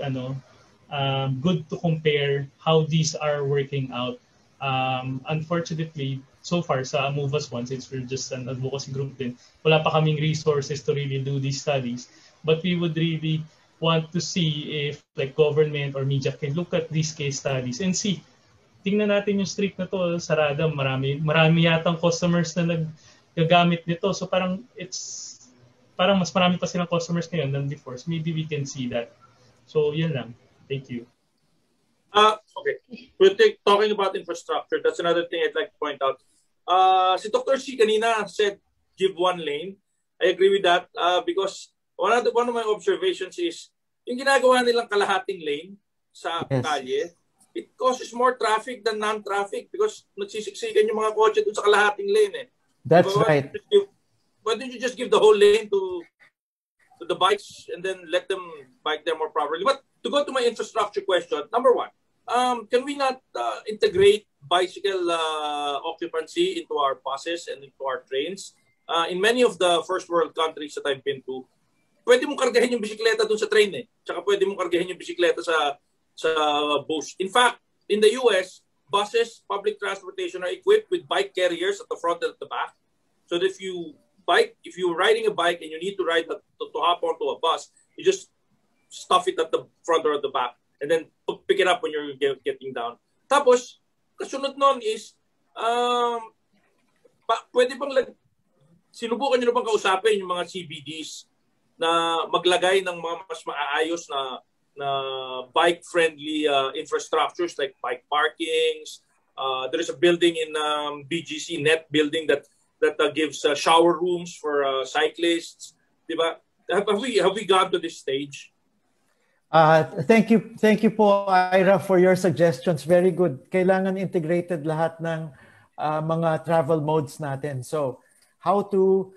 good to compare how these are working out. Unfortunately, so far sa Move As One, since we're just an advocacy group din, wala pa kaming resources to really do these studies. But we would really want to see if like government or media can look at these case studies and see, tingnan natin yung street na to, Sarada, marami yatang customers na nagagamit nito. So parang mas marami pa silang customers ngayon than before. So maybe we can see that. So yun lang. Thank you. Okay. We're talking about infrastructure. That's another thing I'd like to point out. Si Dr. C kanina said give one lane. I agree with that because one of my observations is yung ginagawa nilang kalahating lane sa kalye, it causes more traffic than non-traffic because nagsisiksikan yung mga kotse dun sa kalahating lane eh. That's right. Why don't you just give the whole lane to the bikes and then let them bike there more properly? But to go to my infrastructure question, number one, can we not integrate bicycle occupancy into our buses and into our trains? In many of the first world countries that I've been to, pwede mong kargahin yung bisikleta dun sa train eh. Tsaka pwede mong kargahin yung bisikleta sa bus. In fact, in the US, buses, public transportation are equipped with bike carriers at the front and at the back. So that if you're riding a bike and you need to hop onto a bus, you just stuff it at the front or at the back and then pick it up when you're getting down. Tapos, kasunod nun is, pwede bang sinubukan nyo na bang kausapin yung mga CBDs na maglagay ng mga mas maayos na bike-friendly infrastructures like bike parkings. There is a building in BGC, Net building that gives shower rooms for cyclists. Diba? Have we gone to this stage? Thank you po, Ira, for your suggestions. Very good. Kailangan integrated lahat ng mga travel modes natin. So, how to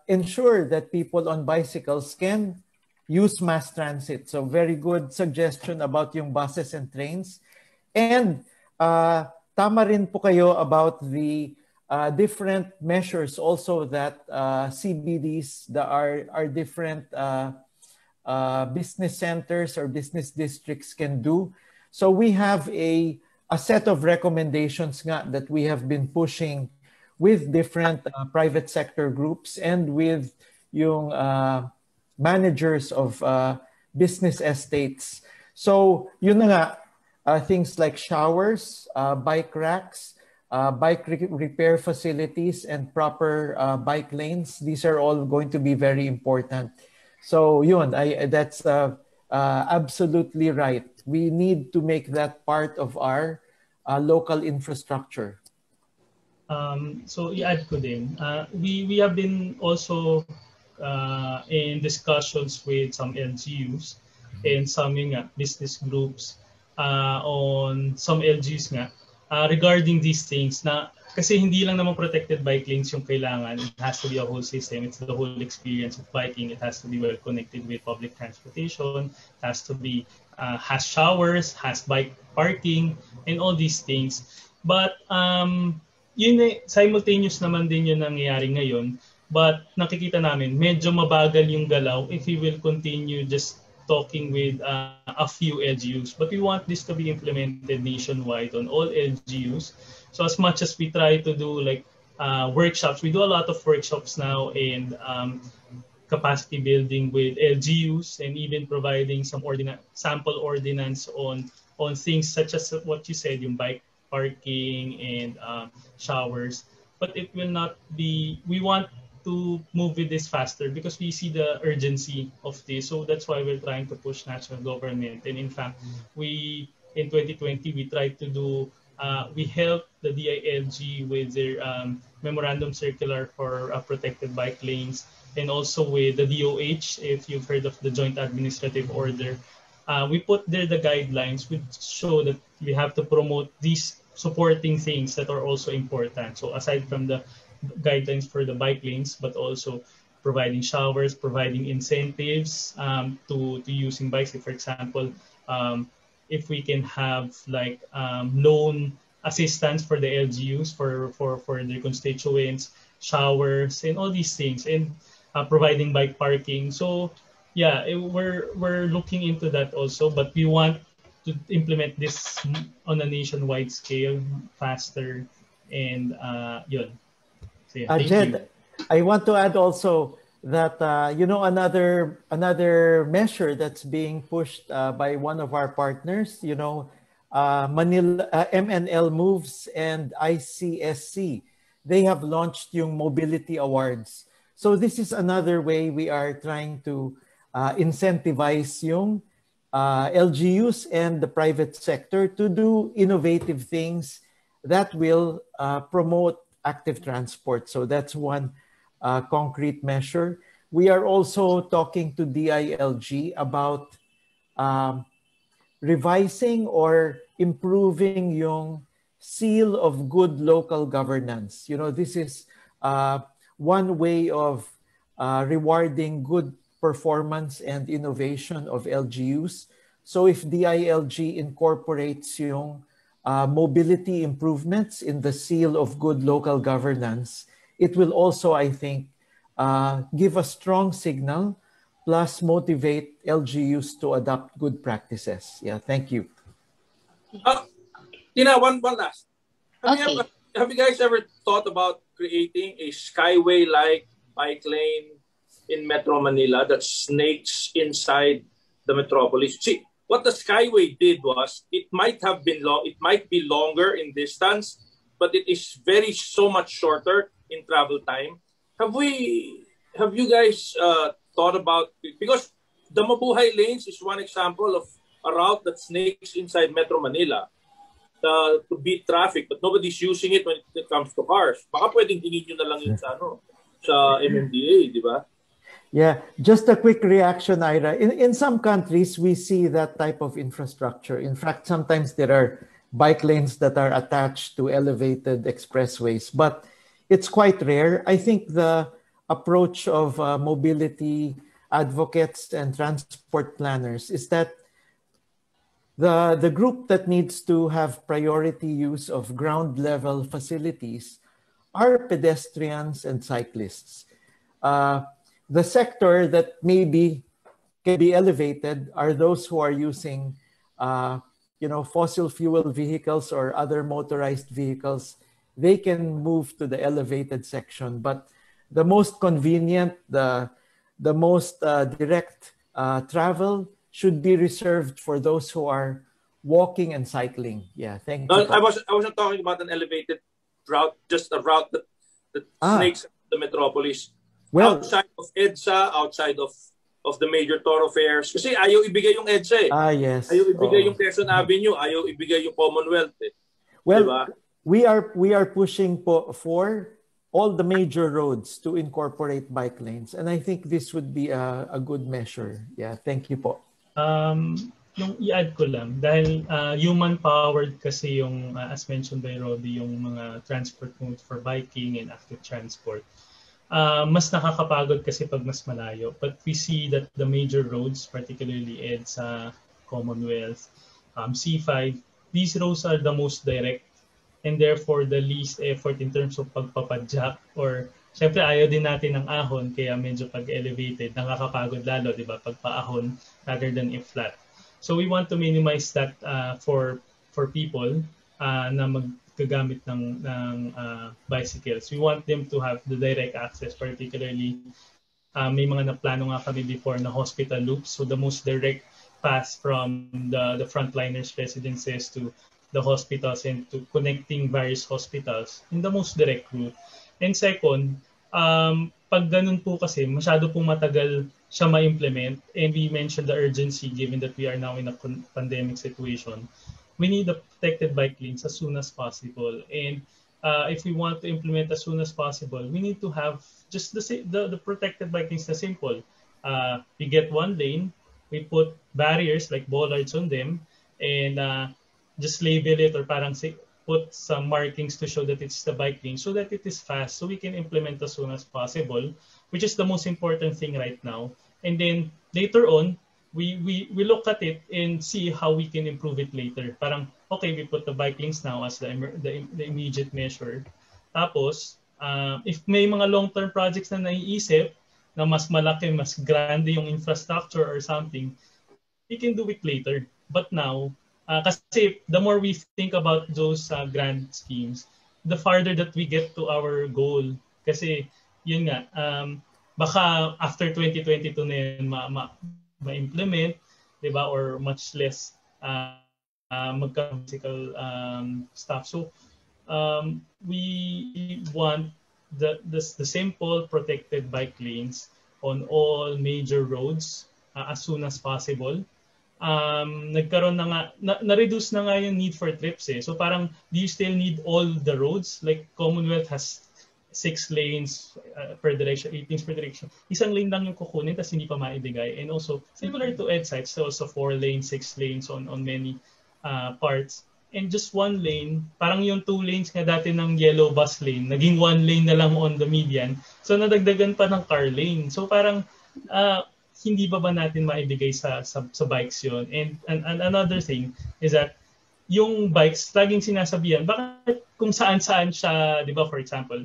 ensure that people on bicycles can use mass transit. So, very good suggestion about yung buses and trains. And tama rin po kayo about the different measures also that CBDs that are different business centers or business districts can do. So we have a set of recommendations nga that we have been pushing with different private sector groups and with yung managers of business estates. So yun na nga, things like showers, bike racks, bike repair facilities, and proper bike lanes. These are all going to be very important. So yun, that's absolutely right. We need to make that part of our local infrastructure. So i-add ko din, we have been also in discussions with some LGUs and some business groups on some LGUs nga regarding these things na kasi hindi lang naman protected bike lanes yung kailangan. It has to be a whole system. It's the whole experience of biking. It has to be well connected with public transportation. It has to be has showers, has bike parking, and all these things. But yun simultaneous naman din yung nangyayari ngayon. But nakikita namin, medyo mabagal yung galaw if we will continue just talking with a few LGUs. But we want this to be implemented nationwide on all LGUs. So as much as we try to do like workshops, we do a lot of workshops now and capacity building with LGUs and even providing some sample ordinance on things such as what you said, yung bike parking and showers. But it will not be, we want to move with this faster because we see the urgency of this. So that's why we're trying to push national government. And in fact, in 2020, we tried to do, we helped the DILG with their memorandum circular for protected bike lanes, and also with the DOH, if you've heard of the Joint Administrative Order. We put there the guidelines which show that we have to promote these supporting things that are also important. So aside from the guidelines for the bike lanes, but also providing showers, providing incentives to using bikes. Like for example, if we can have like loan assistance for the LGUs for their constituents, showers, and all these things, and providing bike parking. So yeah, we're looking into that also, but we want to implement this on a nationwide scale faster, and yun. So yeah, Jed, I want to add also that another measure that's being pushed by one of our partners, Manila MNL Moves and ICSC, they have launched yung Mobility Awards. So this is another way we are trying to incentivize yung LGUs and the private sector to do innovative things that will promote active transport. So that's one concrete measure. We are also talking to DILG about revising or improving yung seal of good local governance. This is one way of rewarding good performance and innovation of LGUs. So if DILG incorporates yung mobility improvements in the seal of good local governance, it will also, I think, give a strong signal, plus motivate LGUs to adopt good practices. Yeah, thank you. Tina, one last. Okay. Have you guys ever thought about creating a skyway-like bike lane in Metro Manila that snakes inside the metropolis? See, what the Skyway did was it might be longer in distance, but it is so much shorter in travel time. Have you guys thought about, because the Mabuhay lanes is one example of a route that snakes inside Metro Manila to beat traffic, but nobody's using it when it comes to cars. Baka pwedeng hingin nyo na lang yun sa MMDA, di ba? Yeah, just a quick reaction, Ira. In some countries, we see that type of infrastructure. In fact, sometimes there are bike lanes that are attached to elevated expressways, but it's quite rare. I think the approach of mobility advocates and transport planners is that the group that needs to have priority use of ground level facilities are pedestrians and cyclists. The sector that maybe can be elevated are those who are using, fossil fuel vehicles or other motorized vehicles. They can move to the elevated section, but the most convenient, the most direct travel should be reserved for those who are walking and cycling. Yeah, thank you. I wasn't talking about an elevated route, just a route that snakes the metropolis. Well, outside of EDSA, outside of the major thoroughfares. Kasi ayaw ibigay yung EDSA eh. Yes. Ayaw ibigay yung Quezon Avenue, ayaw ibigay yung Commonwealth eh. Well, diba? we are pushing for all the major roads to incorporate bike lanes, and I think this would be a good measure. Yeah, thank you po. Yung i-add ko lang, dahil human-powered kasi yung, as mentioned by Robbie, yung mga transport modes for biking and active transport. Mas nakakapagod kasi pag mas malayo. But we see that the major roads, particularly EDSA, Commonwealth, C5, these roads are the most direct and therefore the least effort in terms of pagpapadyak, or syempre ayaw din natin ng ahon, kaya medyo pag elevated, nakakapagod lalo, di ba, pagpaahon rather than flat. So we want to minimize that for people na maggagamit ng bicycles. We want them to have the direct access, particularly may mga naplano nga kami before na hospital loops. So the most direct path from the frontliners' residences to the hospitals and to connecting various hospitals in the most direct route. And second, pag ganun po kasi, masyado pong matagal siya ma-implement, and we mentioned the urgency given that we are now in a pandemic situation. We need the protected bike lanes as soon as possible. And if we want to implement as soon as possible, we need to have just the protected bike lanes na simple. We get one lane, we put barriers like bollards on them, and just label it or parang put some markings to show that it's the bike lane so that it is fast, so we can implement as soon as possible, which is the most important thing right now. And then later on, we look at it and see how we can improve it later. Parang, okay, we put the bike lanes now as the immediate measure. Tapos, if may mga long-term projects na naiisip na mas malaki, mas grande yung infrastructure or something, we can do it later. But now, kasi the more we think about those grand schemes, the farther that we get to our goal. Kasi, yun nga, baka after 2022 na yun ma-implement, di ba? Or much less magka-physical stuff. So, we want the simple protected bike lanes on all major roads as soon as possible. Nagkaroon na nga, na-reduce na nga yung need for trips eh. So parang, do you still need all the roads? Like Commonwealth has 6 lanes per direction, 8 lanes per direction. Isang lane lang yung kukunin, tapos hindi pa maibigay. And also, similar to EDSA, it's also 4 lanes, 6 lanes on many parts. and just one lane, parang yung 2 lanes nga dati ng yellow bus lane, naging 1 lane na lang on the median. So nadagdagan pa ng car lane. So parang hindi ba natin maibigay sa bikes yun? And another thing is that yung bikes, laging sinasabihan, bakit kung saan-saan siya, di ba, for example,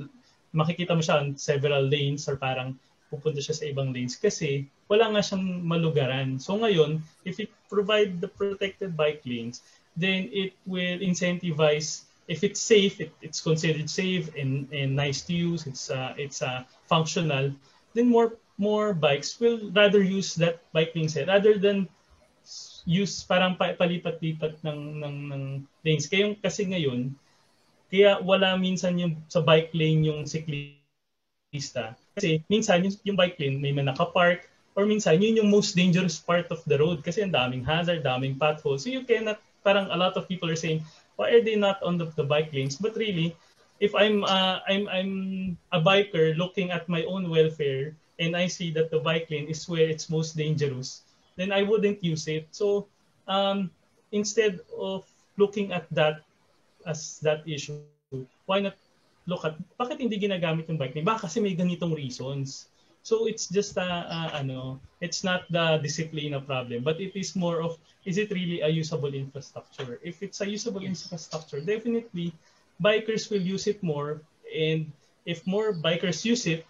makikita mo siya on several lanes or parang pupunta siya sa ibang lanes kasi wala nga siyang malugaran. So ngayon, if it provide the protected bike lanes, then it will incentivize, if it's safe, it's considered safe and nice to use, it's functional, then more bikes will rather use that bike lane set rather than use parang palipat-lipat ng lanes. Kasi ngayon, kaya wala minsan yung sa bike lane yung siklista. Kasi minsan yung bike lane may nakapark or minsan yun yung most dangerous part of the road kasi ang daming hazard, daming potholes. So you cannot, parang a lot of people are saying, why are they not on the bike lanes? But really, if I'm a biker looking at my own welfare and I see that the bike lane is where it's most dangerous, then I wouldn't use it. So instead of looking at that as that issue, why not look at bakit hindi ginagamit yung bike lane? Baka kasi may ganitong reasons. So it's just it's not the discipline problem, but it is more of, is it really a usable infrastructure? If it's a usable infrastructure, definitely bikers will use it more, and if more bikers use it,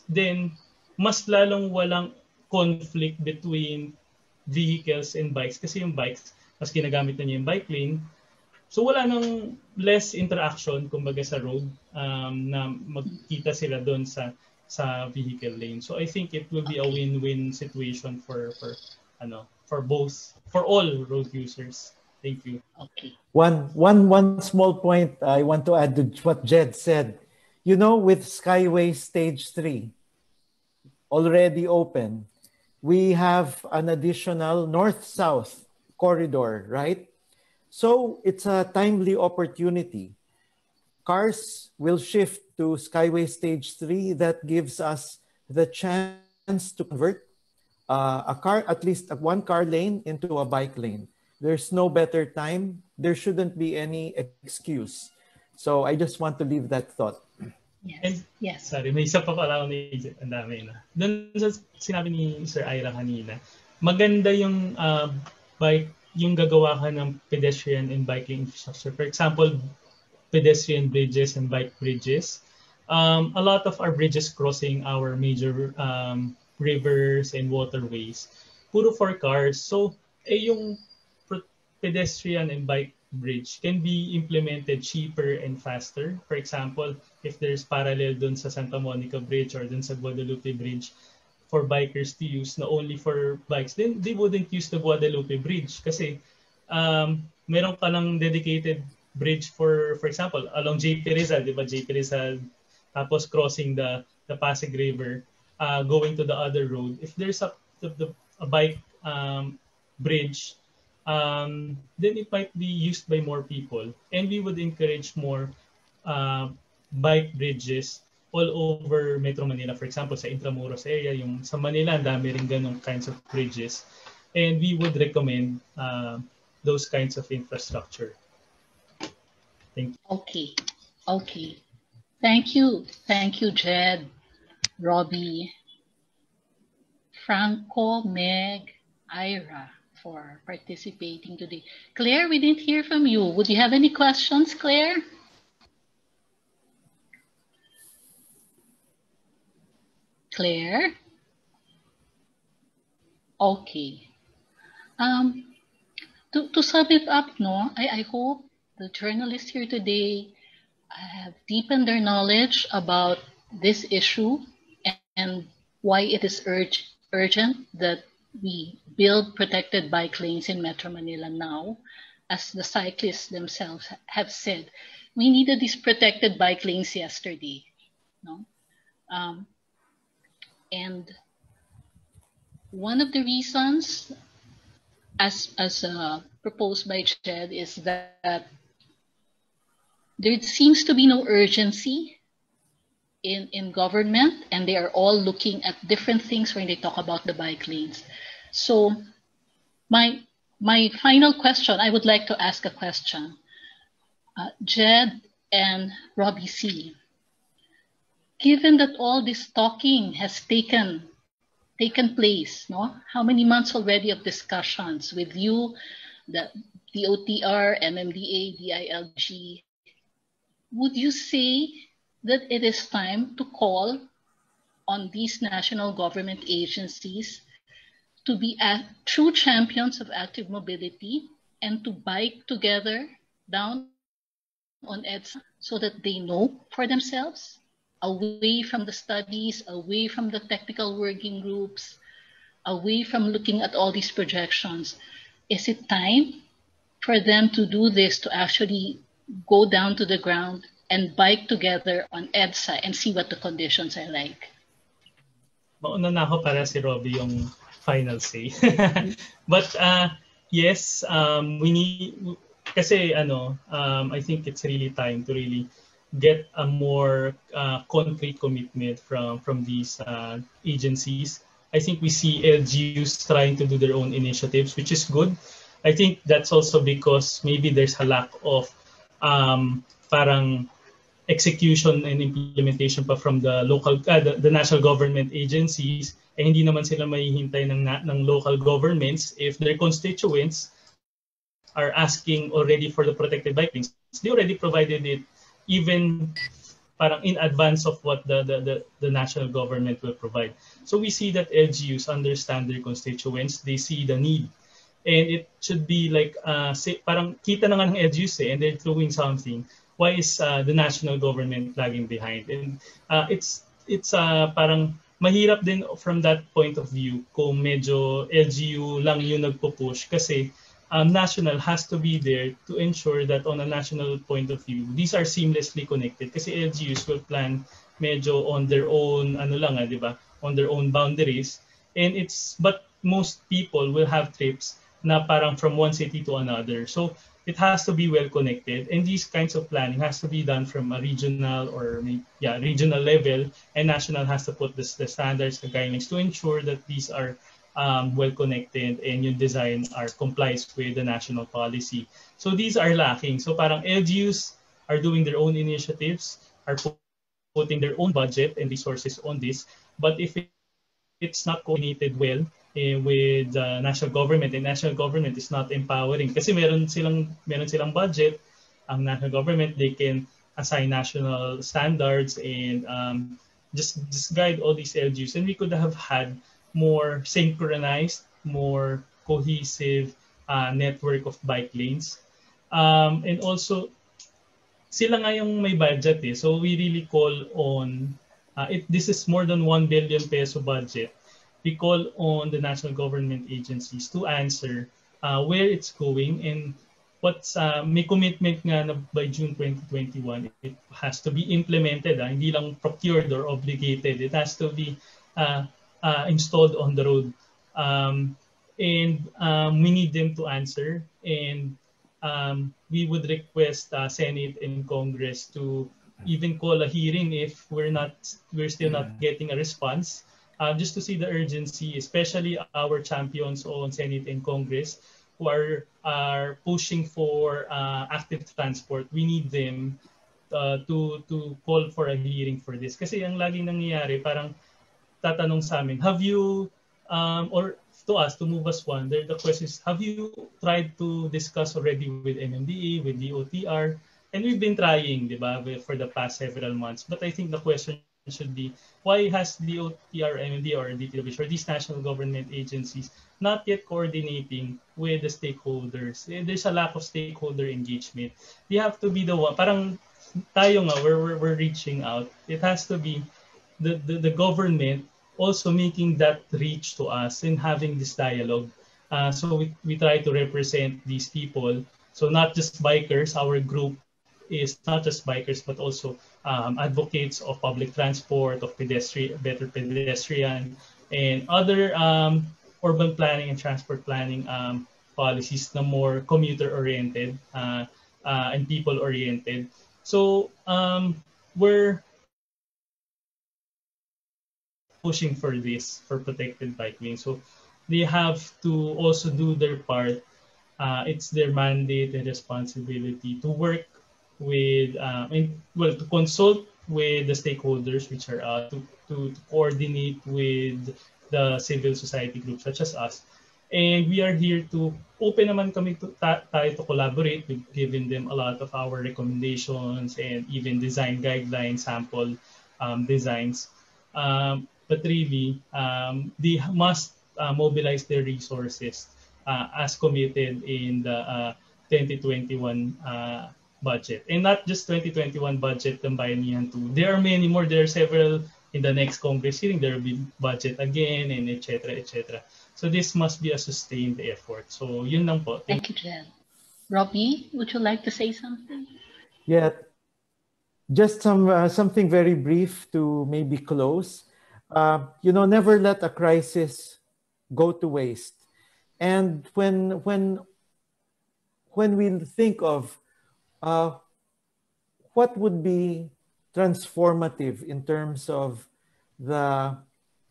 then mas lalong walang conflict between vehicles and bikes kasi yung bikes, mas ginagamit na niya yung bike lane. So wala nang less interaction kumbaga sa road na magkita sila doon sa vehicle lane. So I think it will be a win-win situation for all road users. Thank you. Okay. One small point I want to add to what Jed said. You know, with Skyway Stage 3 already open, we have an additional north-south corridor, right? So it's a timely opportunity. Cars will shift to Skyway Stage 3. That gives us the chance to convert at least one car lane into a bike lane. There's no better time. There shouldn't be any excuse. So I just want to leave that thought. Yes. Sorry, may isa pa pala ako naisip. Ang dami na. Doon sa sinabi ni Sir Ira kanina, maganda yung bike, yung gagawa ka ng pedestrian and bike lane infrastructure. For example, pedestrian bridges and bike bridges. A lot of our bridges crossing our major rivers and waterways, puro for cars. So, yung pedestrian and bike bridge can be implemented cheaper and faster. For example, if there's parallel dun sa Santa Monica Bridge or dun sa Guadalupe Bridge for bikers to use na only for bikes, then they wouldn't use the Guadalupe Bridge kasi meron ka lang dedicated bridge for example, along JP Rizal, di ba? JP Rizal, tapos crossing the Pasig River, going to the other road. If there's a bike bridge, then it might be used by more people, and we would encourage more bike bridges all over Metro Manila. For example, sa Intramuros area, yung sa Manila, dami rin ganong kinds of bridges, and we would recommend those kinds of infrastructure. Thank you. Okay. Thank you, Jed, Robbie, Franco, Meg, Ira, for participating today. Claire, we didn't hear from you. Would you have any questions, Claire? Claire? Okay. To sum it up, I hope the journalists here today have deepened their knowledge about this issue and why it is urgent that we build protected bike lanes in Metro Manila now. As the cyclists themselves have said, we needed these protected bike lanes yesterday. And one of the reasons, as proposed by Jed, is that there seems to be no urgency in government, and they are all looking at different things when they talk about the bike lanes. So my final question, I would like to ask a question. Jed and Robbie C. Given that all this talking has taken place, no? How many months already of discussions with you, the DOTR, MMDA, DILG? Would you say that it is time to call on these national government agencies to be true champions of active mobility and to bike together down on EDSA so that they know for themselves, away from the studies, away from the technical working groups, away from looking at all these projections? Is it time for them to do this, to actually go down to the ground and bike together on EDSA and see what the conditions are like? Mauna na ako para si Robbie yung final say. But yes, we need, kasi I think it's really time to really get a more concrete commitment from these agencies. I think we see LGUs trying to do their own initiatives, which is good. I think that's also because maybe there's a lack of parang execution and implementation pa from the local, the national government agencies. Hindi naman sila mahihintay ng local governments if their constituents are asking already for the protected bike lanes. They already provided it even parang in advance of what the national government will provide. So we see that LGUs understand their constituents, they see the need. And it should be like, parang kita na nga ng LGUs and they're doing something. Why is the national government lagging behind? And it's parang mahirap din from that point of view kung medyo LGU lang yung nagpo-push kasi national has to be there to ensure that on a national point of view, these are seamlessly connected kasi LGUs will plan medyo on their own, di ba? On their own boundaries. And but most people will have trips na parang from one city to another. So it has to be well connected, and these kinds of planning has to be done from a regional or regional level, and national has to put the standards, the guidelines to ensure that these are well connected and yung design complies with the national policy. So these are lacking. So parang LGUs are doing their own initiatives, are putting their own budget and resources on this, but if it's not coordinated well with the national government, and national government is not empowering kasi meron silang budget. Ang national government, they can assign national standards and just guide all these LGUs, and we could have had more synchronized, more cohesive network of bike lanes. And also sila nga yung may budget so we really call on this is more than 1 billion peso budget. We call on the national government agencies to answer where it's going and what's may commitment nga na by June 2021 it has to be implemented. Hindi lang procured or obligated. It has to be installed on the road. And we need them to answer. And we would request Senate and Congress to even call a hearing if we're still not getting a response. Just to see the urgency, especially our champions on Senate and Congress who are pushing for active transport. We need them to call for a hearing for this. Kasi ang laging nangyayari, parang tatanong sa amin, have you, or to us, to move us one, the question is, have you tried to discuss already with MMDA, with DOTR? And we've been trying, di ba, for the past several months. But I think the question should be, why has DOTR, MMDA, or DPWH, or these national government agencies not yet coordinating with the stakeholders? There's a lack of stakeholder engagement. They have to be the one, parang tayo nga, we're reaching out. It has to be the government also making that reach to us and having this dialogue. So we try to represent these people. So not just bikers, our group is not just bikers, but also advocates of public transport, of better pedestrian, and other urban planning and transport planning policies na more commuter-oriented and people-oriented. So we're pushing for this, for protected bike lanes. So they have to also do their part. It's their mandate and responsibility to work with to consult with the stakeholders, which are to coordinate with the civil society groups such as us. And we are here to open naman kami tayo to collaborate. We've given them a lot of our recommendations and even design guidelines, sample designs. But really, they must mobilize their resources as committed in the 2021 budget. And not just 2021 budget ng Bayanihan 2. There are many more. There are several in the next Congress hearing. There will be budget again and etc. etc. So this must be a sustained effort. So yun lang po. Thank you, Jen. Robbie, would you like to say something? Yeah, just something very brief to maybe close. Never let a crisis go to waste. And when we think of what would be transformative in terms of the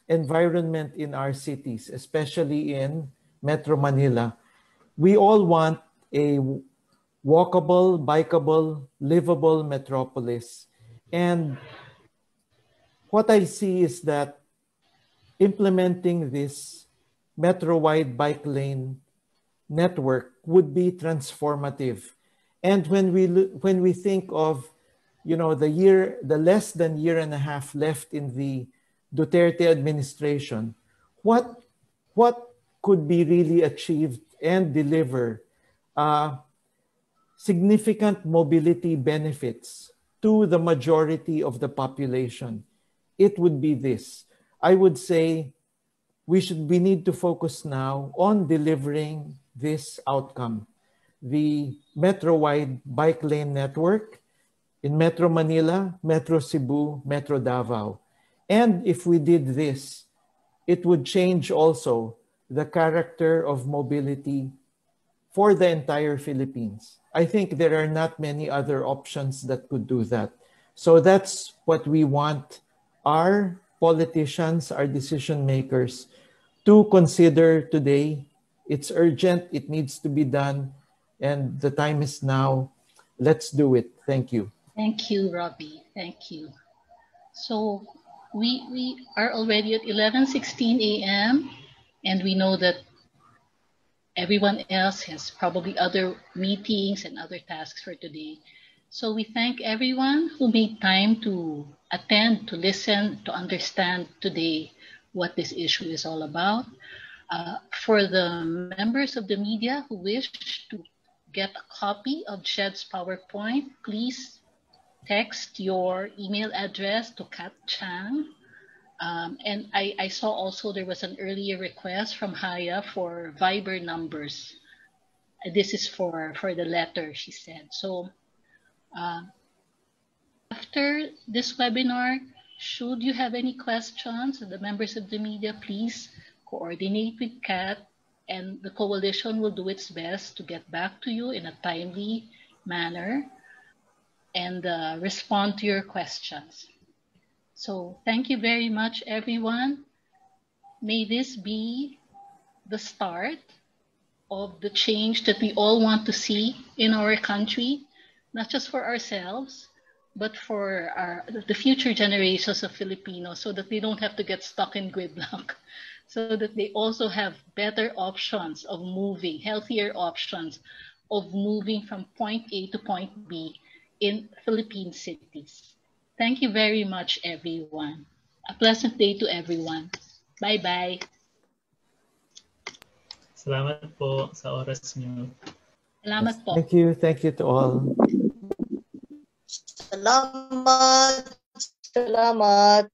environment in our cities, especially in Metro Manila, we all want a walkable, bikeable, livable metropolis. And what I see is that implementing this metro-wide bike lane network would be transformative. And when we think of, the less than year and a half left in the Duterte administration, what could be really achieved and deliver significant mobility benefits to the majority of the population? It would be this. I would say we need to focus now on delivering this outcome. The metro-wide bike lane network in Metro Manila, Metro Cebu, Metro Davao. And if we did this, it would change also the character of mobility for the entire Philippines. I think there are not many other options that could do that. So that's what we want our politicians, our decision makers to consider today. It's urgent, it needs to be done, and the time is now. Let's do it. Thank you. Thank you, Robbie. Thank you. So we are already at 11:16 a.m. and we know that everyone else has probably other meetings and other tasks for today. So we thank everyone who made time to attend, to listen, to understand today what this issue is all about. For the members of the media who wish to get a copy of Jed's PowerPoint, please text your email address to Kat Chang. And I saw also there was an earlier request from Haya for Viber numbers. This is for the letter, she said. So after this webinar, should you have any questions, the members of the media, please coordinate with Kat, and the coalition will do its best to get back to you in a timely manner and respond to your questions. So thank you very much, everyone. May this be the start of the change that we all want to see in our country, not just for ourselves, but for the future generations of Filipinos, so that they don't have to get stuck in gridlock, so that they also have better options of moving, healthier options of moving from point A to point B in Philippine cities. Thank you very much, everyone. A pleasant day to everyone. Bye-bye. Salamat po sa oras niyo. Salamat po. Thank you. Thank you to all. Salamat. Salamat.